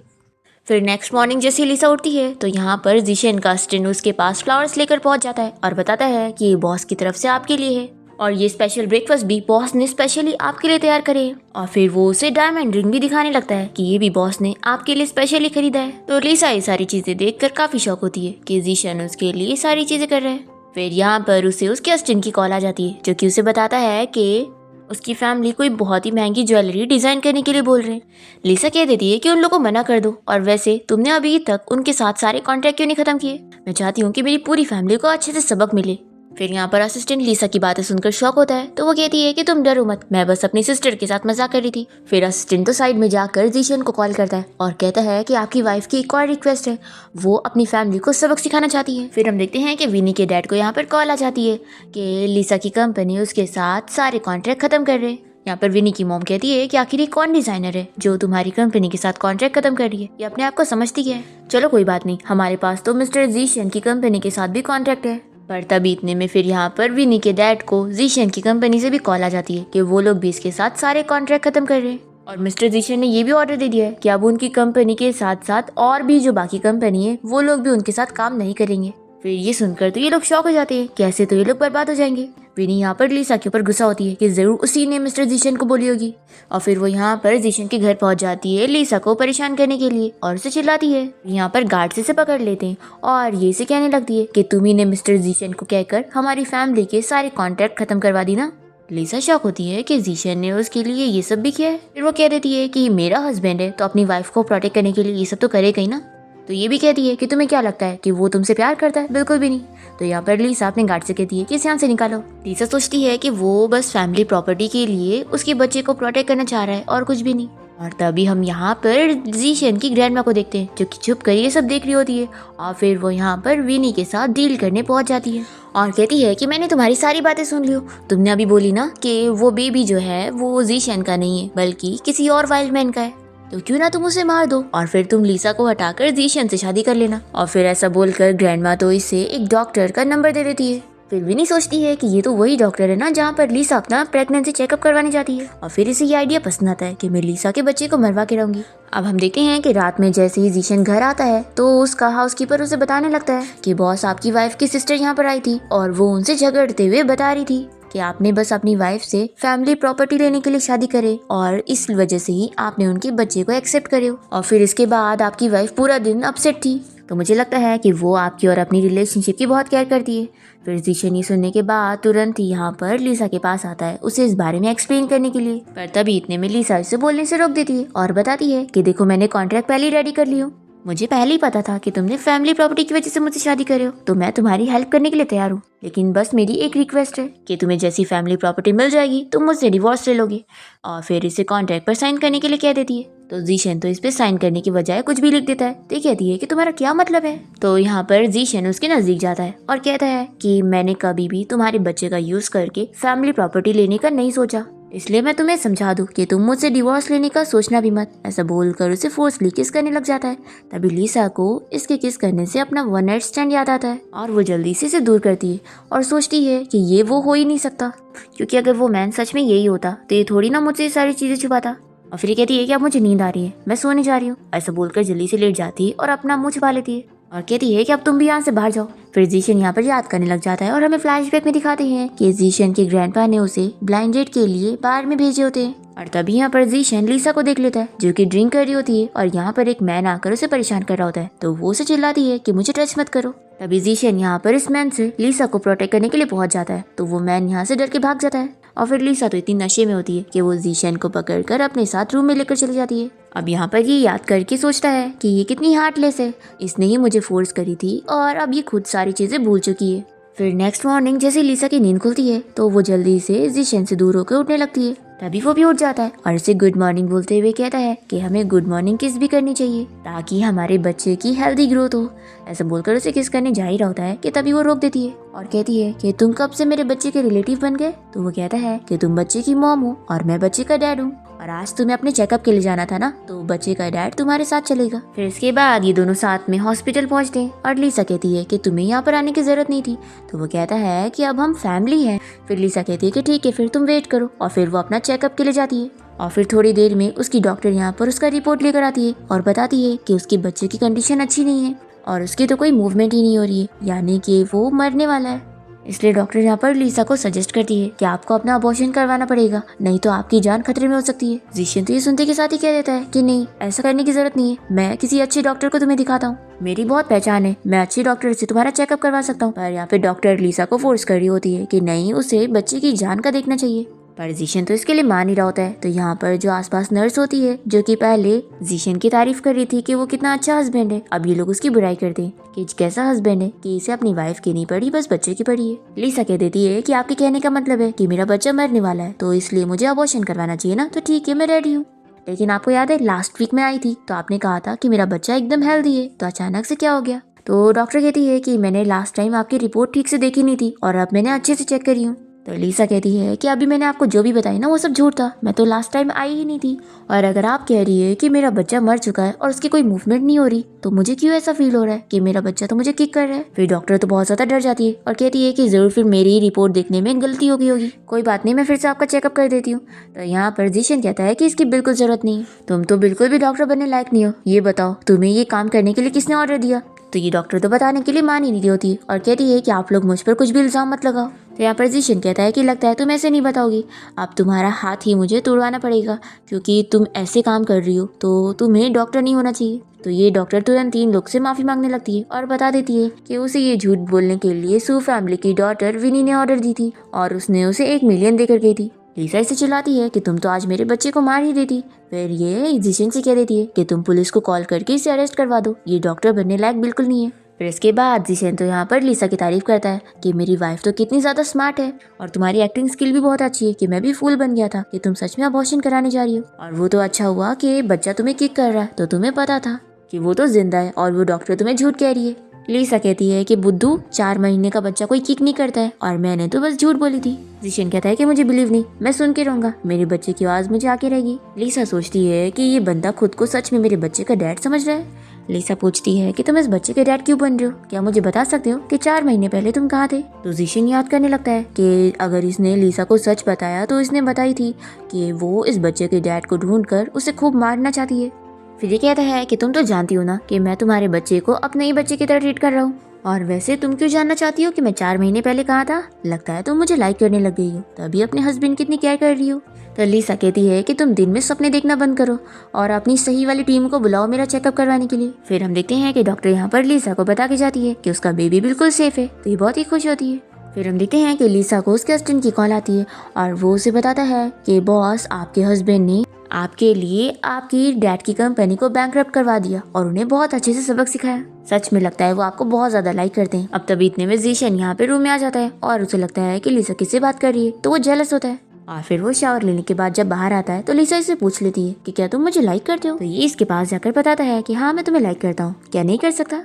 Speaker 1: फिर नेक्स्ट मॉर्निंग जैसे लिसा उठती है तो यहाँ पर जीशन का असिस्टेंट उसके पास फ्लावर्स लेकर पहुंच जाता है और बताता है कि ये बॉस की तरफ से आपके लिए है, और ये स्पेशल ब्रेकफास्ट भी बॉस ने स्पेशली आपके लिए तैयार करे है। और फिर वो उसे डायमंड रिंग भी दिखाने लगता है कि ये भी बॉस ने आपके लिए स्पेशली खरीदा है। तो लिसा ये सारी चीजें देखकर काफी शॉक होती है कि जीशन उसके लिए सारी चीजें कर रहे हैं। फिर यहाँ पर उसे उसके असिस्टेंट की कॉल आ जाती है, जो कि उसे बताता है कि उसकी फैमिली कोई बहुत ही महंगी ज्वेलरी डिजाइन करने के लिए बोल रहे हैं। लिसा कह देती है कि उन लोगों को मना कर दो, और वैसे तुमने अभी तक उनके साथ सारे कॉन्ट्रैक्ट क्यों नहीं खत्म किए, मैं चाहती हूँ कि मेरी पूरी फैमिली को अच्छे से सबक मिले। फिर यहाँ पर असिस्टेंट लिसा की बातें सुनकर शॉक होता है, तो वो कहती है कि तुम डरो मत, मैं बस अपनी सिस्टर के साथ मजाक कर रही थी। फिर असिस्टेंट तो साइड में जाकर जीशन को कॉल करता है और कहता है कि आपकी वाइफ की एक और रिक्वेस्ट है, वो अपनी फैमिली को सबक सिखाना चाहती है। फिर हम देखते हैं कि विनी के डैड को यहाँ पर कॉल आ जाती है कि लिसा की कंपनी उसके साथ सारे कॉन्ट्रैक्ट खत्म कर रहे हैं। यहाँ पर विनी की मॉम कहती है कि आखिर ये कौन डिजाइनर है जो तुम्हारी कंपनी के साथ कॉन्ट्रैक्ट खत्म कर रही है, ये अपने आप को समझती है। चलो कोई बात नहीं, हमारे पास तो मिस्टर जीशन की कंपनी के साथ भी कॉन्ट्रैक्ट है। पर तभी इतने में फिर यहाँ पर विनी के डैड को जीशन की कंपनी से भी कॉल आ जाती है कि वो लोग भी इसके साथ सारे कॉन्ट्रैक्ट खत्म कर रहे हैं, और मिस्टर जीशन ने ये भी ऑर्डर दे दिया है कि अब उनकी कंपनी के साथ साथ और भी जो बाकी कंपनी है वो लोग भी उनके साथ काम नहीं करेंगे। फिर ये सुनकर तो ये लोग शॉक हो जाते हैं, कैसे तो ये लोग बर्बाद हो जाएंगे। विनी यहाँ पर लिसा के ऊपर गुस्सा होती है कि जरूर उसी ने मिस्टर जीशन को बोली होगी, और फिर वो यहाँ पर जीशन के घर पहुंच जाती है लिसा को परेशान करने के लिए और उसे चिल्लाती है। यहाँ पर गार्ड से पकड़ लेते हैं और ये से कहने लगती है कि तुम ही ने मिस्टर जीशन को कहकर हमारी फैमिली के सारे कॉन्ट्रैक्ट खत्म करवा दी ना। लिसा शॉक होती है कि जीशन ने उसके लिए ये सब भी किया है। फिर वो कह देती है कि मेरा हस्बैंड है तो अपनी वाइफ को प्रोटेक्ट करने के लिए ये सब तो करेगा ही ना। तो ये भी कहती है कि तुम्हें क्या लगता है कि वो तुमसे प्यार करता है, बिल्कुल भी नहीं। तो यहाँ पर लिसा अपने गार्ड से कहती है कि इसे यहाँ से निकालो। लिसा सोचती है कि वो बस फैमिली प्रॉपर्टी के लिए उसके बच्चे को प्रोटेक्ट करना चाह रहा है और कुछ भी नहीं। और तभी हम यहाँ पर जीशन की ग्रैंडमा को देखते हैं, जो कि छुप कर ये सब देख रही होती है, और फिर वो यहाँ पर विनी के साथ डील करने पहुंच जाती है और कहती है कि मैंने तुम्हारी सारी बातें सुन ली हो, तुमने अभी बोली ना कि वो बेबी जो है वो जीशन का नहीं है बल्कि किसी और वाइल्ड मैन का है, तो क्यों ना तुम उसे मार दो और फिर तुम लिसा को हटाकर जीशन से शादी कर लेना। और फिर ऐसा बोलकर ग्रैंडमा तो इसे एक डॉक्टर का नंबर दे देती है। फिर विनी सोचती है कि ये तो वही डॉक्टर है ना जहाँ पर लिसा अपना प्रेगनेंसी चेकअप करवाने जाती है, और फिर इसे ये आइडिया पसंद आता है कि मैं लिसा के बच्चे को मरवा के रहूंगी। अब हम देखते हैं कि रात में जैसे ही जीशन घर आता है तो उसका हाउसकीपर उसे बताने लगता है कि बॉस आपकी वाइफ की सिस्टर यहाँ पर आई थी और वो उनसे झगड़ते हुए बता रही थी कि आपने बस अपनी वाइफ से फैमिली प्रॉपर्टी लेने के लिए शादी करे और इस वजह से ही आपने उनके बच्चे को एक्सेप्ट करे हो, और फिर इसके बाद आपकी वाइफ पूरा दिन अपसेट थी, तो मुझे लगता है कि वो आपकी और अपनी रिलेशनशिप की बहुत केयर करती है। फिर जीशन ये सुनने के बाद तुरंत ही यहाँ पर लिसा के पास आता है उसे इस बारे में एक्सप्लेन करने के लिए, पर तभी इतने में लिसा इसे बोलने से रोक देती है और बताती है कि देखो मैंने कॉन्ट्रैक्ट पहले ही रेडी कर ली हूँ, मुझे पहले ही पता था कि तुमने फैमिली प्रॉपर्टी की वजह से मुझसे शादी करे हो, तो मैं तुम्हारी हेल्प करने के लिए तैयार हूँ, लेकिन बस मेरी एक रिक्वेस्ट है कि तुम्हें जैसी फैमिली प्रॉपर्टी मिल जाएगी तुम मुझसे डिवोर्स ले लोगे। और फिर इसे कॉन्ट्रैक्ट पर साइन करने के लिए कह देती है, तो जीशन तो इस पे साइन करने की बजाय कुछ भी लिख देता है। तो कहती है कि तुम्हारा क्या मतलब है। तो यहाँ पर जीशन उसके नजदीक जाता है और कहता है कि मैंने कभी भी तुम्हारे बच्चे का यूज करके फैमिली प्रॉपर्टी लेने का नहीं सोचा, इसलिए मैं तुम्हें समझा दूं कि तुम मुझसे डिवोर्स लेने का सोचना भी मत। ऐसा बोलकर उसे फोर्सली किस करने लग जाता है। तभी लिसा को इसके किस करने से अपना वन नाइट स्टैंड याद आता है और वो जल्दी से इसे दूर करती है और सोचती है कि ये वो हो ही नहीं सकता, क्योंकि अगर वो मैन सच में यही होता तो ये थोड़ी ना मुझसे ये सारी चीजें छुपाता। और फिर ये कहती है कि अब मुझे नींद आ रही है, मैं सोने जा रही हूँ। ऐसा बोलकर जल्दी से लेट जाती है और अपना मुंह छुपा लेती है और कहती है कि अब तुम भी यहाँ से बाहर जाओ। फिर जीशन यहाँ पर याद करने लग जाता है और हमें फ्लैशबैक में दिखाते हैं कि जीशन के ग्रैंडपा ने उसे ब्लाइंड डेट के लिए बार में भेजे होते हैं। और तभी यहाँ पर जीशन लीसा को देख लेता है जो कि ड्रिंक कर रही होती है और यहाँ पर एक मैन आकर उसे परेशान कर रहा होता है। तो वो उसे चिल्लाती है कि मुझे टच मत करो। तभी जीशन यहाँ पर इस मैन से लीसा को प्रोटेक्ट करने के लिए पहुंच जाता है। तो वो मैन यहाँ से डर के भाग जाता है और फिर लीसा तो इतनी नशे में होती है कि वो जीशन को पकड़कर अपने साथ रूम में लेकर चली जाती है। अब यहाँ पर ये याद करके सोचता है कि ये कितनी हार्टलेस है, इसने ही मुझे फोर्स करी थी और अब ये खुद सारी चीजें भूल चुकी है। फिर नेक्स्ट मॉर्निंग जैसे लीसा की नींद खुलती है तो वो जल्दी से जीशन से दूर होकर उठने लगती है। तभी वो भी उठ जाता है और उसे गुड मॉर्निंग बोलते हुए कहता है कि हमें गुड मॉर्निंग किस भी करनी चाहिए ताकि हमारे बच्चे की हेल्दी ग्रोथ हो। ऐसा बोलकर उसे किस करने जा ही रहा होता है कि तभी वो रोक देती है और कहती है कि तुम कब से मेरे बच्चे के रिलेटिव बन गए। तो वो कहता है कि तुम बच्चे की मॉम हो और मैं बच्चे का डैड हूँ और आज तुम्हें अपने चेकअप के लिए जाना था ना, तो बच्चे का डैड तुम्हारे साथ चलेगा। फिर इसके बाद ये दोनों साथ में हॉस्पिटल पहुंचते हैं और लीसा कहती है कि तुम्हें यहाँ पर आने की जरूरत नहीं थी। तो वो कहता है कि अब हम फैमिली हैं। फिर लीसा कहती है कि ठीक है फिर तुम वेट करो और फिर वो अपना चेकअप के लिए जाती है। और फिर थोड़ी देर में उसकी डॉक्टर यहाँ पर उसका रिपोर्ट लेकर आती है और बताती है कि उसके बच्चे की कंडीशन अच्छी नहीं है और उसकी तो कोई मूवमेंट ही नहीं हो रही है, यानी कि वो मरने वाला है। इसलिए डॉक्टर यहाँ पर लीसा को सजेस्ट करती है कि आपको अपना अबॉर्शन करवाना पड़ेगा, नहीं तो आपकी जान खतरे में हो सकती है। जीशन तो ये सुनते के साथ ही कह देता है कि नहीं, ऐसा करने की जरूरत नहीं है, मैं किसी अच्छे डॉक्टर को तुम्हें दिखाता हूँ, मेरी बहुत पहचान है, मैं अच्छे डॉक्टर से तुम्हारा चेकअप करवा सकता हूँ। पर यहाँ पे डॉक्टर लीसा को फोर्स कर रही होती है कि नहीं, उसे बच्चे की जान का देखना चाहिए। पर जीशन तो इसके लिए मान ही रहा होता है। तो यहाँ पर जो आसपास नर्स होती है जो कि पहले जीशन की तारीफ कर रही थी कि वो कितना अच्छा हस्बैंड है, अब ये लोग उसकी बुराई करते हैं कि कैसा हस्बैंड है कि इसे अपनी वाइफ की नहीं पड़ी, बस बच्चे की पड़ी है। लीसा कह देती है कि आपके कहने का मतलब है कि मेरा बच्चा मरने वाला है, तो इसलिए मुझे अबॉर्शन करवाना चाहिए ना। तो ठीक है, मैं रेडी हूँ। लेकिन आपको याद है लास्ट वीक में आई थी तो आपने कहा था कि मेरा बच्चा एकदम हेल्दी है, तो अचानक से क्या हो गया। तो डॉक्टर कहती है कि मैंने लास्ट टाइम आपकी रिपोर्ट ठीक से देखी नहीं थी और अब मैंने अच्छे से चेक करी हूँ। तो लीसा कहती है कि अभी मैंने आपको जो भी बताई ना वो सब झूठ था, मैं तो लास्ट टाइम आई ही नहीं थी। और अगर आप कह रही है कि मेरा बच्चा मर चुका है और उसकी कोई मूवमेंट नहीं हो रही, तो मुझे क्यों ऐसा फील हो रहा है कि मेरा बच्चा तो मुझे किक कर रहा है। फिर डॉक्टर तो बहुत ज्यादा डर जाती है और कहती है कि जरूर फिर मेरी रिपोर्ट देखने में गलती हो गई होगी, कोई बात नहीं, मैं फिर से आपका चेकअप कर देती हूँ। तो यहाँ पर जीशन कहता है कि इसकी बिल्कुल जरूरत नहीं है, तुम तो बिल्कुल भी डॉक्टर बनने लायक नहीं हो, ये बताओ तुम्हें ये काम करने के लिए किसने ऑर्डर दिया। तो ये डॉक्टर तो बताने के लिए मान ही नहीं होती और कहती है कि आप लोग मुझ पर कुछ भी इल्जाम मत लगाओ। तो यहाँ पर जीशन कहता है कि लगता है तुम ऐसे नहीं बताओगी, अब तुम्हारा हाथ ही मुझे तोड़वाना पड़ेगा, क्योंकि तुम ऐसे काम कर रही हो तो तुम्हें डॉक्टर नहीं होना चाहिए। तो ये डॉक्टर तुरंत इन लोग से माफी मांगने लगती है और बता देती है कि उसे ये झूठ बोलने के लिए सू फैमिली की डॉटर विनी ने ऑर्डर दी थी और उसने उसे 1 मिलियन देकर गई थी। लीसा इसे चिल्लाती है कि तुम तो आज मेरे बच्चे को मार ही देती। फिर ये जीशन से कह देती है कि तुम पुलिस को कॉल करके इसे अरेस्ट करवा दो, ये डॉक्टर बनने लायक बिल्कुल नहीं है। फिर इसके बाद जीशन तो यहाँ पर लीसा की तारीफ करता है कि मेरी वाइफ तो कितनी ज्यादा स्मार्ट है और तुम्हारी एक्टिंग स्किल भी बहुत अच्छी है कि मैं भी फूल बन गया था कि तुम सच में अबॉर्शन कराने जा रही हो। और वो तो अच्छा हुआ कि बच्चा तुम्हें किक कर रहा है, तो तुम्हें पता था कि वो तो जिंदा है और वो डॉक्टर तुम्हें झूठ कह रही है। लीसा कहती है कि बुद्धू, 4 महीने का बच्चा कोई किक नहीं करता है और मैंने तो बस झूठ बोली थी। जीशन कहता है कि मुझे बिलीव नहीं, मैं सुन के रहूंगा, मेरे बच्चे की आवाज मुझे आके रहेगी। लीसा सोचती है कि ये बंदा खुद को सच में मेरे बच्चे का डैड समझ रहा है। लीसा पूछती है कि तुम इस बच्चे के डैड क्यों बन रहे हो, क्या मुझे बता सकते हो कि 4 महीने पहले तुम कहाँ थे। तो जीशन याद करने लगता है कि अगर इसने लीसा को सच बताया तो इसने बताई थी कि वो इस बच्चे के डैड को ढूंढकर उसे खूब मारना चाहती है। फिर ये कहता है कि तुम तो जानती हो ना कि मैं तुम्हारे बच्चे को अपने ही बच्चे की तरह ट्रीट कर रहा हूँ, और वैसे तुम क्यों जानना चाहती हो कि मैं 4 महीने पहले कहाँ था। लगता है तुम मुझे लाइक करने लग गई हो, तभी अपने हस्बैंड कितनी केयर कर रही हो। तो लीसा कहती है कि तुम दिन में सपने देखना बंद करो और अपनी सही वाली टीम को बुलाओ मेरा चेकअप करवाने के लिए। फिर हम देखते हैं कि डॉक्टर यहाँ पर लीसा को बता के जाती है कि उसका बेबी बिल्कुल सेफ है, तो ये बहुत ही खुश होती है। फिर हम देखते हैं कि लीसा को उसके असिस्टेंट की कॉल आती है और वो उसे बताता है कि बॉस, आपके हस्बैंड ने आपके लिए आपकी डैड की कंपनी को बैंकरप्ट करवा दिया और उन्हें बहुत अच्छे से सबक सिखाया। सच में लगता है वो आपको बहुत ज्यादा लाइक करते हैं। अब तभी इतने में जीशन यहाँ पे रूम में आ जाता है और उसे लगता है कि लीसा किससे बात कर रही है, तो वो जेलस होता है। और फिर वो शावर लेने के बाद जब बाहर आता है तो लीसा इसे पूछ लेती है कि क्या तुम मुझे लाइक करते हो। तो ये इसके पास जाकर बताता है कि हाँ, मैं तुम्हें लाइक करता हूँ, क्या नहीं कर सकता।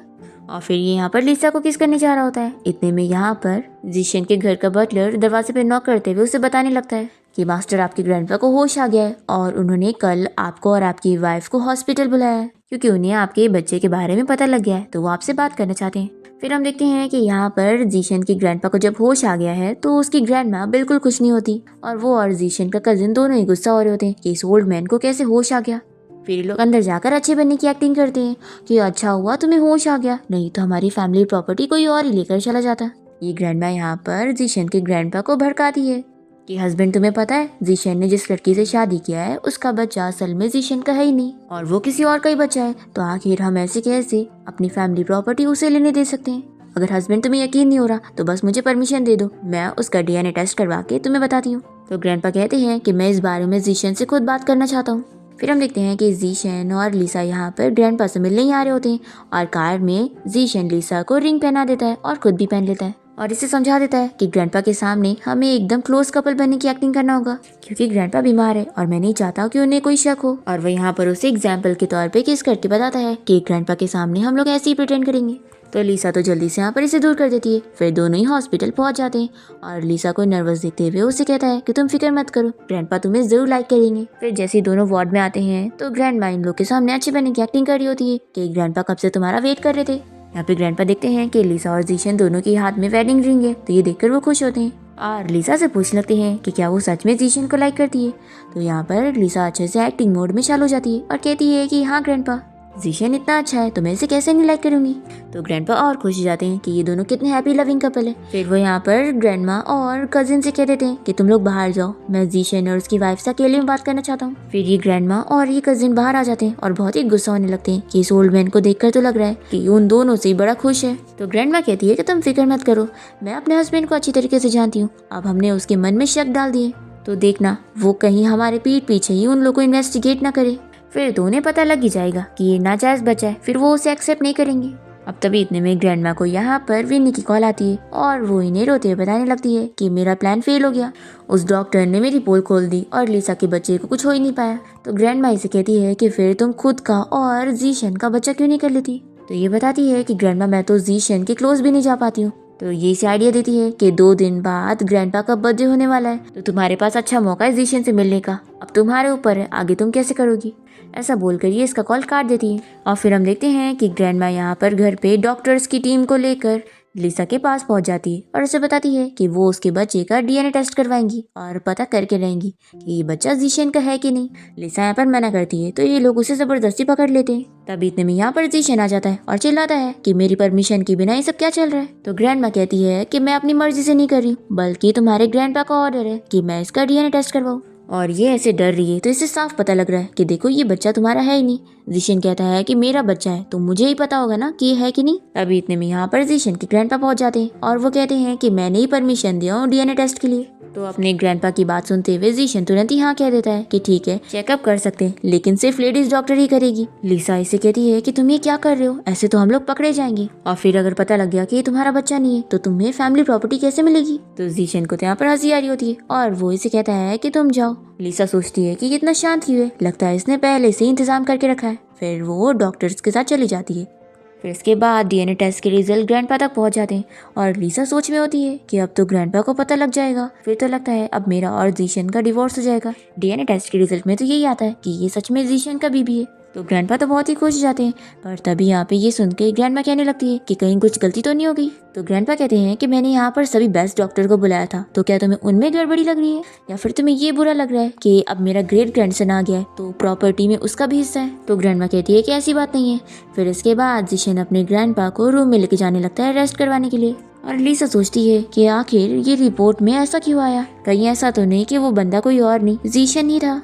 Speaker 1: और फिर ये यहाँ पर लीसा को किस करने जा रहा होता है। इतने में यहाँ पर जीशन के घर का बटलर दरवाजे पे नॉक करते हुए उसे बताने लगता है कि मास्टर, आपके ग्रैंडपा को होश आ गया है और उन्होंने कल आपको और आपकी वाइफ को हॉस्पिटल बुलाया है क्योंकि उन्हें आपके बच्चे के बारे में पता लग गया है, तो वो आपसे बात करना चाहते हैं। फिर हम देखते हैं कि यहाँ पर जीशन की ग्रैंडपा को जब होश आ गया है तो उसकी ग्रैंडमा बिल्कुल खुश नहीं होती और वो और जीशन का कजिन दोनों ही गुस्सा हो रहे होते हैं कि इस ओल्ड मैन को कैसे होश आ गया। फिर ये लोग अंदर जाकर अच्छे बनने की एक्टिंग करते हैं कि अच्छा हुआ तुम्हें होश आ गया, नहीं तो हमारी फैमिली प्रॉपर्टी कोई और ही लेकर चला जाता। ये ग्रैंडमा यहाँ पर जीशन के ग्रैंडपा को भड़काती है कि हस्बैंड तुम्हें पता है जीशन ने जिस लड़की से शादी किया है उसका बच्चा असल में जीशन का है ही नहीं और वो किसी और का ही बच्चा है, तो आखिर हम ऐसे कैसे अपनी फैमिली प्रॉपर्टी उसे लेने दे सकते हैं। अगर हस्बैंड तुम्हें यकीन नहीं हो रहा तो बस मुझे परमिशन दे दो, मैं उसका डीएनए टेस्ट करवा के तुम्हें बताती हूँ। तो ग्रैंडपा कहते हैं कि मैं इस बारे में जीशन से खुद बात करना चाहता हूँ। फिर हम देखते हैं कि जीशन और लिसा यहाँ पर ग्रैंडपा से मिलने ही आ रहे होते हैं और कार में जीशन लिसा को रिंग पहना देता है और खुद भी पहन लेता है और इसे समझा देता है कि ग्रैंडपा के सामने हमें एकदम क्लोज कपल बनने की एक्टिंग करना होगा क्योंकि ग्रैंडपा बीमार है और मैं नहीं चाहता कि उन्हें कोई शक हो। और वो यहाँ पर उसे एग्जाम्पल के तौर पे किस करके बताता है कि ग्रैंडपा के सामने हम लोग ऐसे ही प्रिटेंड करेंगे। तो लिसा तो जल्दी से यहाँ पर इसे दूर कर देती है। फिर दोनों ही हॉस्पिटल पहुंच जाते हैं और लिसा को नर्वस देखते हुए उसे कहता है कि तुम फिक्र मत करो, ग्रैंडपा तुम्हें जरूर लाइक करेंगे। फिर जैसे ही दोनों वार्ड में आते हैं तो ग्रैंडमा इन लोग के सामने अच्छे बनने की एक्टिंग कर रही होती है कि ग्रैंडपा कब से तुम्हारा वेट कर रहे थे। यहाँ पे ग्रैंडपा देखते हैं कि लिसा और जीशन दोनों के हाथ में वेडिंग रिंग है, तो ये देखकर वो खुश होते हैं और लिसा से पूछने लगते हैं कि क्या वो सच में जीशन को लाइक करती है। तो यहाँ पर लिसा अच्छे से एक्टिंग मोड में चालू हो जाती है और कहती है कि हाँ ग्रैंडपा, जीशन इतना अच्छा है तो मैं इसे कैसे नहीं लाइक करूंगी। तो ग्रैंडपा और खुश हो जाते हैं कि ये दोनों कितने हैप्पी लविंग कपल है। फिर वो यहाँ पर ग्रैंडमा और कजिन से कह देते हैं कि तुम लोग बाहर जाओ, मैं जीशन और उसकी वाइफ से अकेले में बात करना चाहता हूँ। फिर ये ग्रैंडमा और ये कजिन बाहर आ जाते हैं और बहुत ही गुस्सा होने लगते हैं कि इस ओल्ड मैन को देखकर तो लग रहा है कि उन दोनों से बड़ा खुश है। तो ग्रैंडमा कहती है कि तुम फिक्र मत करो, मैं अपने हस्बैंड को अच्छी तरीके से जानती हूँ, अब हमने उसके मन में शक डाल दिए तो देखना वो कहीं हमारे पीठ पीछे ही उन लोग को इन्वेस्टिगेट ना करे, फिर तो उन्हें पता लग ही जाएगा कि ये नाजायज बच्चा है, फिर वो उसे एक्सेप्ट नहीं करेंगे। अब तभी इतने में ग्रैंडमा को यहाँ पर विनी की कॉल आती है और वो इन्हें रोते हुए बताने लगती है कि मेरा प्लान फेल हो गया, उस डॉक्टर ने मेरी पोल खोल दी और लिसा के बच्चे को कुछ हो ही नहीं पाया। तो ग्रैंडमा इसे कहती है कि फिर तुम खुद का और जीशन का बच्चा क्यों नहीं कर लेती। तो ये बताती है कि ग्रैंडमा मैं तो जीशन के क्लोज भी नहीं जा पाती हूँ। तो ये इसे आइडिया देती है कि 2 दिन बाद ग्रैंडपा का बर्थडे होने वाला है, तो तुम्हारे पास अच्छा मौका है जीशन से मिलने का, अब तुम्हारे ऊपर है आगे तुम कैसे करोगी। ऐसा बोलकर ये इसका कॉल काट देती है और फिर हम देखते हैं कि ग्रैंडमा यहाँ पर घर पे डॉक्टर्स की टीम को लेकर लिसा के पास पहुंच जाती है और उसे बताती है कि वो उसके बच्चे का डीएनए टेस्ट करवाएंगी और पता करके रहेंगी कि ये बच्चा जीशन का है कि नहीं। लिसा यहाँ पर मना करती है तो ये लोग उसे जबरदस्ती पकड़ लेते हैं। तभी इतने में यहाँ पर जीशन आ जाता है और चिल्लाता है कि मेरी परमिशन के बिना ये सब क्या चल रहा है। तो ग्रैंडमा कहती है कि मैं अपनी मर्जी से नहीं कर रही हूँ, बल्कि तुम्हारे ग्रैंडपा का ऑर्डर है कि मैं इसका डीएनए टेस्ट करवाऊँ। और ये ऐसे डर रही है तो इससे साफ पता लग रहा है कि देखो ये बच्चा तुम्हारा है ही नहीं। जीशन कहता है कि मेरा बच्चा है तो मुझे ही पता होगा ना कि ये है कि नहीं। तभी इतने में यहाँ पर जीशन के ग्रैंडपा पहुंच जाते हैं और वो कहते हैं कि मैंने ही परमिशन दिया हूँ डीएनए टेस्ट के लिए। तो अपने ग्रैंडपा की बात सुनते हुए जीशन तुरंत ही हाँ कह देता है कि ठीक है चेकअप कर सकते हैं, लेकिन सिर्फ लेडीज डॉक्टर ही करेगी। लिसा इसे कहती है कि तुम ये क्या कर रहे हो, ऐसे तो हम लोग पकड़े जाएंगे और फिर अगर पता लग गया कि ये तुम्हारा बच्चा नहीं है तो तुम्हें फैमिली प्रॉपर्टी कैसे मिलेगी। तो जीशन को तो यहाँ पर हंसी आ रही होती है और वो इसे कहता है कि तुम जाओ। लिसा सोचती है कि कितना शांत क्यों है, लगता है इसने पहले से इंतजाम करके रखा है। फिर वो डॉक्टर्स के साथ चली जाती है। फिर इसके बाद डीएनए टेस्ट के रिजल्ट ग्रैंडपा तक पहुंच जाते हैं और लिसा सोच में होती है कि अब तो ग्रैंडपा को पता लग जाएगा, फिर तो लगता है अब मेरा और जीशन का डिवोर्स हो जाएगा। डीएनए टेस्ट के रिजल्ट में तो यही आता है कि ये सच में जीशन का बीबी है। तो ग्रैंडपा तो बहुत ही खुश हो जाते हैं, पर तभी यहाँ पे ये सुन के ग्रैंडमा कहने लगती है कि कहीं कुछ गलती तो नहीं हो गई। तो ग्रैंडपा कहते हैं कि मैंने यहाँ पर सभी बेस्ट डॉक्टर को बुलाया था, तो क्या तुम्हें उनमें गड़बड़ी लग रही है या फिर तुम्हें ये बुरा लग रहा है कि अब मेरा ग्रेट ग्रैंडसन आ गया है तो प्रॉपर्टी में उसका भी हिस्सा है। तो ग्रैंडमा कहती है कि ऐसी बात नहीं है। फिर इसके बाद जीशन अपने ग्रैंडपा को रूम में लेके जाने लगता है रेस्ट करवाने के लिए और लिसा सोचती है कि आखिर ये रिपोर्ट में ऐसा क्यों आया, कहीं ऐसा तो नहीं कि वो बंदा कोई और नहीं जीशन ही था।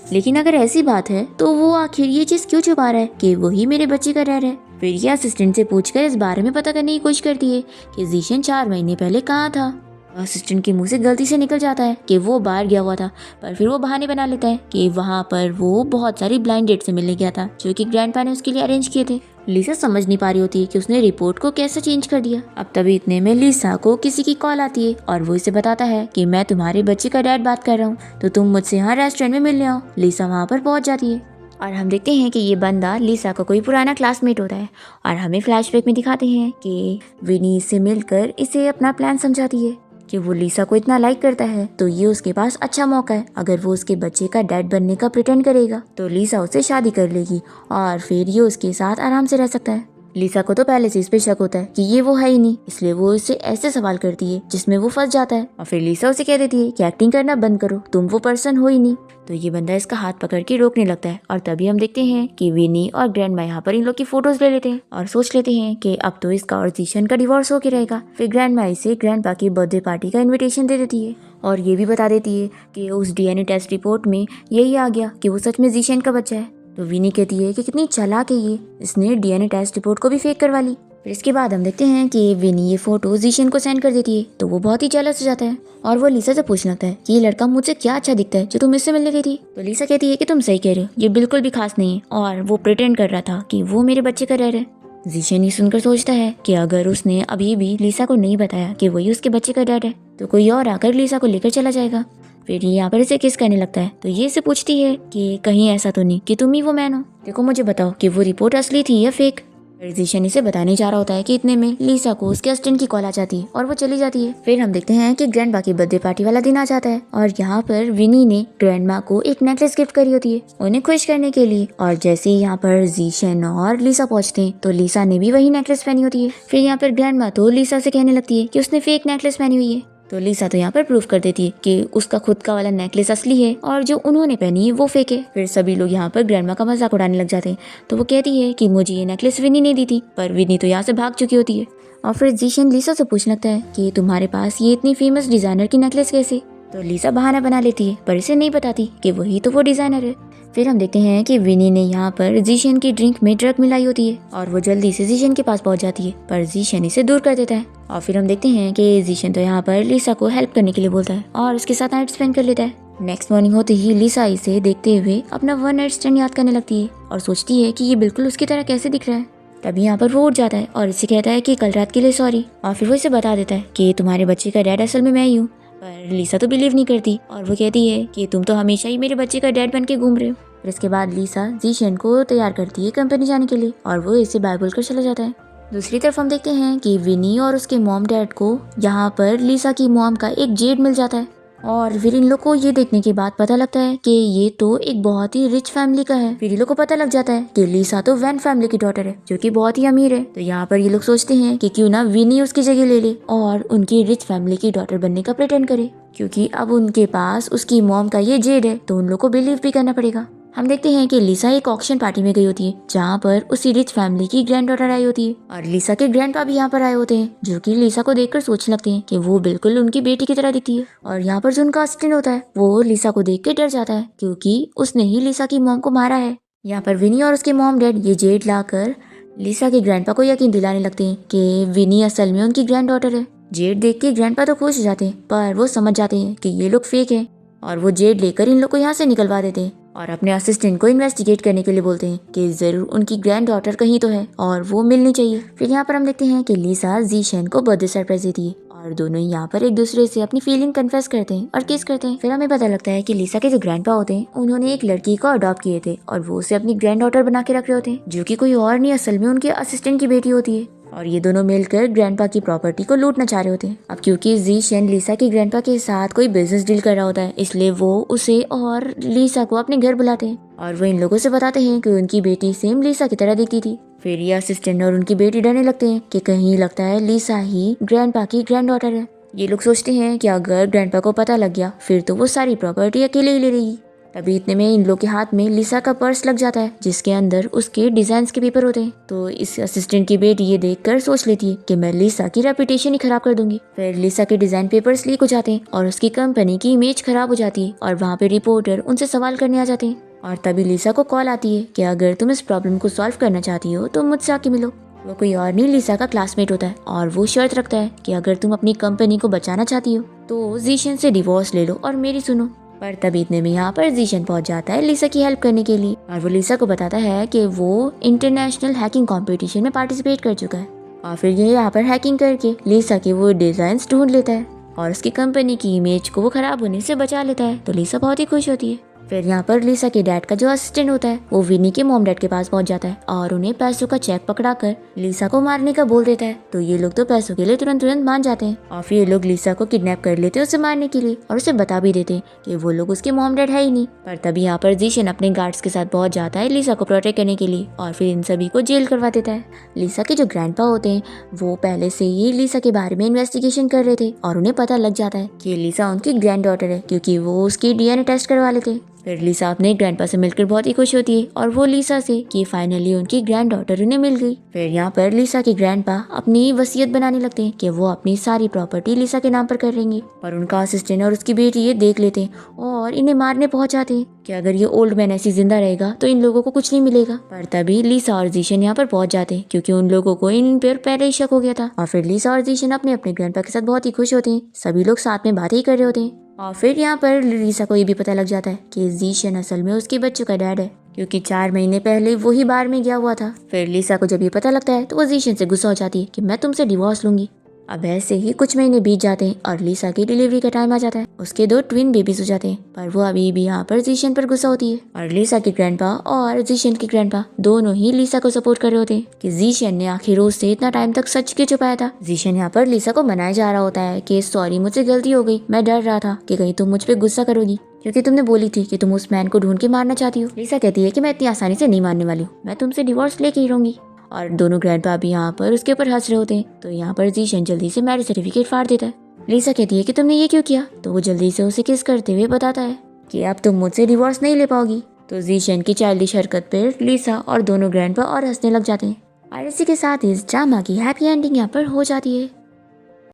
Speaker 1: लेकिन अगर ऐसी बात है तो वो आखिर ये चीज क्यों छुपा रहा है कि वही मेरे बच्चे का रह है। फिर ये असिस्टेंट से पूछकर इस बारे में पता करने की कोशिश करती है कि जीशन 4 महीने पहले कहाँ था। असिस्टेंट के मुंह से गलती से निकल जाता है कि वो बाहर गया हुआ था, पर फिर वो बहाने बना लेता है कि वहाँ पर वो बहुत सारी ब्लाइंड डेट से मिलने गया था जो कि ग्रैंडपा ने उसके लिए अरेंज किए थे। लिसा समझ नहीं पा रही होती है कि उसने रिपोर्ट को कैसे चेंज कर दिया। अब तभी इतने में लिसा को किसी की कॉल आती है और वो इसे बताता है कि मैं तुम्हारे बच्चे का डैड बात कर रहा हूँ, तो तुम मुझसे यहाँ रेस्टोरेंट में मिलने आओ। लिसा वहाँ पर पहुँच जाती है और हम देखते हैं कि ये बंदा लिसा का कोई पुराना क्लासमेट होता है और हमें फ्लैशबैक में दिखाते हैं कि विनी से मिलकर इसे अपना प्लान समझाती है कि वो लिसा को इतना लाइक करता है तो ये उसके पास अच्छा मौका है। अगर वो उसके बच्चे का डैड बनने का प्रिटेंड करेगा तो लिसा उससे शादी कर लेगी और फिर ये उसके साथ आराम से रह सकता है। लिसा को तो पहले से इस पे शक होता है कि ये वो है ही नहीं, इसलिए वो उससे ऐसे सवाल करती है जिसमें वो फंस जाता है। और फिर लिसा उसे कह देती है कि एक्टिंग करना बंद करो, तुम वो पर्सन हो ही नहीं। तो ये बंदा इसका हाथ पकड़ के रोकने लगता है और तभी हम देखते हैं कि विनी और ग्रैंडमा यहाँ पर इन लोग की फोटोज ले लेते हैं और सोच लेते हैं कि अब तो इसका और जीशन का डिवोर्स होके रहेगा। फिर ग्रैंडमा इसे ग्रैंडपा की बर्थडे पार्टी का इन्विटेशन दे देती है और ये भी बता देती है कि उस डीएनए टेस्ट रिपोर्ट में यही आ गया कि वो सच में जीशन का बच्चा है। तो विनी कहती है कि कितनी चालाक है ये, इसने डीएनए टेस्ट रिपोर्ट को भी फेक करवा ली। फिर इसके बाद हम देखते हैं कि विनी ये फोटो जीशन को सेंड कर देती है तो वो बहुत ही जेलस हो जाता है और वो लिसा से पूछने लगता है कि ये लड़का मुझसे क्या अच्छा दिखता है जो तुम इससे मिलने गई थी। तो लिसा कहती है कि तुम सही कह रहे हो, ये बिल्कुल भी खास नहीं है और वो प्रिटेंड कर रहा था कि वो मेरे बच्चे का डैड है। जीशन ये सुनकर सोचता है कि अगर उसने अभी भी लिसा को नहीं बताया कि वही उसके बच्चे का डैड है तो कोई और आकर लिसा को लेकर चला जाएगा। फिर ये यहाँ पर इसे किस करने लगता है तो ये इसे पूछती है कि कहीं ऐसा तो नहीं कि तुम ही वो मैन हो, देखो मुझे बताओ कि वो रिपोर्ट असली थी या फेक। जीशन इसे बताने जा रहा होता है कि इतने में लिसा को उसके असिस्टेंट की कॉल आ जाती है और वो चली जाती है। फिर हम देखते हैं कि ग्रैंडपा की बर्थडे पार्टी वाला दिन आ जाता है और यहाँ पर विनी ने ग्रैंडमा को एक नेकलेस गिफ्ट करी होती है उन्हें खुश करने के लिए। और जैसे ही यहाँ पर जीशन और लिसा पहुंचते हैं तो लिसा ने भी वही नेकलेस पहनी होती है। फिर यहाँ पर ग्रैंडमा तो लिसा से कहने लगती है कि उसने फेक नेकलेस पहनी हुई है। तो लिसा तो यहाँ पर प्रूफ कर देती है कि उसका खुद का वाला नेकलेस असली है और जो उन्होंने पहनी है वो फेक है। फिर सभी लोग यहाँ पर ग्रैंडमा का मजाक उड़ाने लग जाते हैं। तो वो कहती है कि मुझे ये नेकलेस विनी ने दी थी, पर विनी तो यहाँ से भाग चुकी होती है। और फिर जीशन लिसा से पूछने लगता है कि तुम्हारे पास ये इतनी फेमस डिजाइनर की नेकलेस कैसे। तो लिसा बहाना बना लेती है पर इसे नहीं बताती कि वही तो वो डिजाइनर है। फिर हम देखते हैं कि विनी ने यहाँ पर जीशन की ड्रिंक में ड्रग मिलाई होती है और वो जल्दी से जीशन के पास पहुंच जाती है पर जीशन इसे दूर कर देता है। और फिर हम देखते हैं कि जीशन तो यहाँ पर लिसा को हेल्प करने के लिए बोलता है और उसके साथ नाइट स्पेंड कर लेता है। नेक्स्ट मॉर्निंग होते ही लिसा इसे देखते हुए अपना वन नाइट स्टैंड याद करने लगती है और सोचती है कि ये बिल्कुल उसकी तरह कैसे दिख रहा है। तभी यहाँ पर वो उठ जाता है और इसे कहता है कि कल रात के लिए सॉरी। और फिर वो इसे बता देता है कि तुम्हारे बच्चे का डैड असल में मैं ही हूँ। पर लिसा तो बिलीव नहीं करती और वो कहती है कि तुम तो हमेशा ही मेरे बच्चे का डैड बन के घूम रहे हो। फिर इसके बाद लिसा जीशन को तैयार करती है कंपनी जाने के लिए और वो इसे बाय बोलकर चला जाता है। दूसरी तरफ हम देखते हैं कि विनी और उसके मॉम डैड को यहाँ पर लिसा की मॉम का एक जेड मिल जाता है और फिर इन लोग को ये देखने के बाद पता लगता है कि ये तो एक बहुत ही रिच फैमिली का है। फिर इन लोग को पता लग जाता है कि लिसा तो वैन फैमिली की डॉटर है जो कि बहुत ही अमीर है। तो यहाँ पर ये लोग सोचते हैं कि क्यों ना विनी उसकी जगह ले ले और उनकी रिच फैमिली की डॉटर बनने का प्रिटेंड करे, क्योंकि अब उनके पास उसकी मॉम का ये जेड है तो उन लोग को बिलीव भी करना पड़ेगा। हम देखते हैं कि लिसा एक ऑक्शन पार्टी में गई होती है जहाँ पर उसी रिच फैमिली की ग्रैंड डॉटर आई होती है और लिसा के ग्रैंडपा भी यहाँ पर आए होते हैं जो कि लिसा को देखकर सोचने लगते हैं कि वो बिल्कुल उनकी बेटी की तरह दिखती है। और यहाँ पर जो उनका असिस्टेंट होता है वो लिसा को देख के डर जाता है क्योंकि उसने ही लिसा की मॉम को मारा है। यहाँ पर विनी और उसके मॉम डैड ये जेड लाकर लिसा के ग्रैंडपा को यकीन दिलाने लगते हैं कि विनी असल में उनकी ग्रैंड डॉटर है। जेड देख के ग्रैंडपा तो खुश हो जाते हैं पर वो समझ जाते हैं कि ये लोग फेक है और वो जेड लेकर इन लोग को यहाँ से निकलवा देते हैं और अपने असिस्टेंट को इन्वेस्टिगेट करने के लिए बोलते हैं कि जरूर उनकी ग्रैंड डॉटर कहीं तो है और वो मिलनी चाहिए। फिर यहाँ पर हम देखते हैं कि लिसा जीशन को बर्थडे सरप्राइज देती है और दोनों यहाँ पर एक दूसरे से अपनी फीलिंग कन्फेस करते हैं और किस करते हैं। फिर हमें पता लगता है कि लिसा के जो ग्रैंडपा होते हैं उन्होंने एक लड़की को अडॉप्ट किए थे और वो उसे अपनी ग्रैंड डॉटर बना के रख रहे होते हैं जो कि कोई और नहीं असल में उनके असिस्टेंट की बेटी होती है और ये दोनों मिलकर ग्रैंडपा की प्रॉपर्टी को लूटना चाह रहे होते हैं। अब क्योंकि जीशन लिसा के ग्रैंडपा के साथ कोई बिजनेस डील कर रहा होता है इसलिए वो उसे और लिसा को अपने घर बुलाते हैं और वो इन लोगों से बताते हैं कि उनकी बेटी सेम लिसा की तरह दिखती थी। फिर ये असिस्टेंट और उनकी बेटी डरने लगते हैं कि कहीं लगता है लिसा ही ग्रैंडपा की ग्रैंड डॉटर है। ये लोग सोचते हैं कि अगर ग्रैंडपा को पता लग गया फिर तो वो सारी प्रॉपर्टी अकेले ही ले लेगी। तभी इतने में इन लोग के हाथ में लिसा का पर्स लग जाता है जिसके अंदर उसके डिजाइन्स के पेपर होते हैं। तो इस असिस्टेंट की बेटी ये देखकर सोच लेती है कि मैं लिसा की रेपुटेशन ही खराब कर दूंगी। फिर लिसा के डिजाइन पेपर्स लीक हो जाते हैं और उसकी कंपनी की इमेज खराब हो जाती है और वहाँ पे रिपोर्टर उनसे सवाल करने आ जाते हैं। और तभी लिसा को कॉल आती है कि अगर तुम इस प्रॉब्लम को सॉल्व करना चाहती हो तो मुझसे आके मिलो। वो कोई और नहीं लिसा का क्लासमेट होता है और वो शर्त रखता है कि अगर तुम अपनी कंपनी को बचाना चाहती हो तो जीशन से डिवोर्स ले लो और मेरी सुनो। पर तभी इतने में यहाँ पर जीशन पहुंच जाता है लिसा की हेल्प करने के लिए और वो लिसा को बताता है कि वो इंटरनेशनल हैकिंग कंपटीशन में पार्टिसिपेट कर चुका है और फिर ये यहाँ पर हैकिंग करके लिसा के वो डिजाइन ढूंढ लेता है और उसकी कंपनी की इमेज को वो खराब होने से बचा लेता है। तो लिसा बहुत ही खुश होती है। फिर यहाँ पर लीसा के डैड का जो असिस्टेंट होता है वो विनी के मॉम डैड के पास पहुंच जाता है और उन्हें पैसों का चेक पकड़ाकर लीसा को मारने का बोल देता है। तो ये लोग तो पैसों के लिए तुरंत मान जाते हैं और फिर ये लोग लीसा को किडनैप कर लेते हैं उसे मारने के लिए और उसे बता भी देते हैं कि वो लोग उसके मॉम डैड है ही नहीं। पर तभी यहाँ पर जीशन अपने गार्ड्स के साथ पहुंच जाता है लीसा को प्रोटेक्ट करने के लिए और फिर इन सभी को जेल करवा देता है। लीसा के जो ग्रैंडपा होते हैं वो पहले से ही लीसा के बारे में इन्वेस्टिगेशन कर रहे थे और उन्हें पता लग जाता है कि लीसा उनकी ग्रैंड डॉटर है क्योंकि वो उसकी डीएनए टेस्ट करवा लेते। फिर लीसा अपने ग्रैंडपा से मिलकर बहुत ही खुश होती है और वो लीसा से कि फाइनली उनकी ग्रैंड डॉटर उन्हें मिल गई। फिर यहाँ पर लीसा के ग्रैंडपा अपनी वसीयत बनाने लगते हैं कि वो अपनी सारी प्रॉपर्टी लीसा के नाम पर करेंगे। पर उनका असिस्टेंट और उसकी बेटी ये देख लेते हैं और इन्हें मारने पहुंच जाते हैं कि अगर ये ओल्ड मैन ऐसी जिंदा रहेगा तो इन लोगों को कुछ नहीं मिलेगा। पर तभी लीसा और जीशन यहाँ पर पहुंच जाते हैं क्योंकि उन लोगों को इन पर पहले ही शक हो गया था। और फिर लीसा और जीशन अपने ग्रैंडपा के साथ बहुत ही खुश होते हैं। सभी लोग साथ में बातें ही कर रहे होते हैं और फिर यहाँ पर लीसा को ये भी पता लग जाता है कि जीशन असल में उसके बच्चों का डैड है क्योंकि 4 महीने पहले वही बार में गया हुआ था। फिर लीसा को जब ये पता लगता है तो वो जीशन से गुस्सा हो जाती है कि मैं तुमसे डिवोर्स लूंगी। अब ऐसे ही कुछ महीने बीत जाते हैं और लीसा की डिलीवरी का टाइम आ जाता है। उसके 2 ट्विन बेबीज हो जाते हैं पर वो अभी भी यहाँ पर जीशन पर गुस्सा होती है और लीसा की ग्रैंडपा और जीशन की ग्रैंडपा दोनों ही लीसा को सपोर्ट कर रहे होते हैं कि जीशन ने आखिर उससे इतना टाइम तक सच क्यों छुपाया था। जीशन यहाँ पर लीसा को मनाया जा रहा होता है कि सॉरी मुझसे गलती हो गई, मैं डर रहा था कि कहीं तुम मुझ पर गुस्सा करोगी क्योंकि तुमने बोली थी कि तुम उस मैन को ढूंढ के मारना चाहती हो। लीसा कहती है कि मैं इतनी आसानी से नहीं मारने वाली हूँ, मैं तुमसे डिवोर्स लेके ही रहूंगी। और दोनों ग्रैंडपा भी यहाँ पर उसके ऊपर हंस रहे होते हैं। तो यहाँ पर जीशन जल्दी से मैरिज सर्टिफिकेट फाड़ देता है। लीसा कहती है कि तुमने ये क्यों किया, तो वो जल्दी से उसे किस करते हुए बताता है कि अब तुम मुझसे डिवोर्स नहीं ले पाओगी। तो जीशन की चाइल्डिश हरकत पर लीसा और दोनों ग्रैंडपा और हंसने लग जाते हैं। और इसी के साथ इस ड्रामा की हैप्पी एंडिंग यहाँ पर हो जाती है।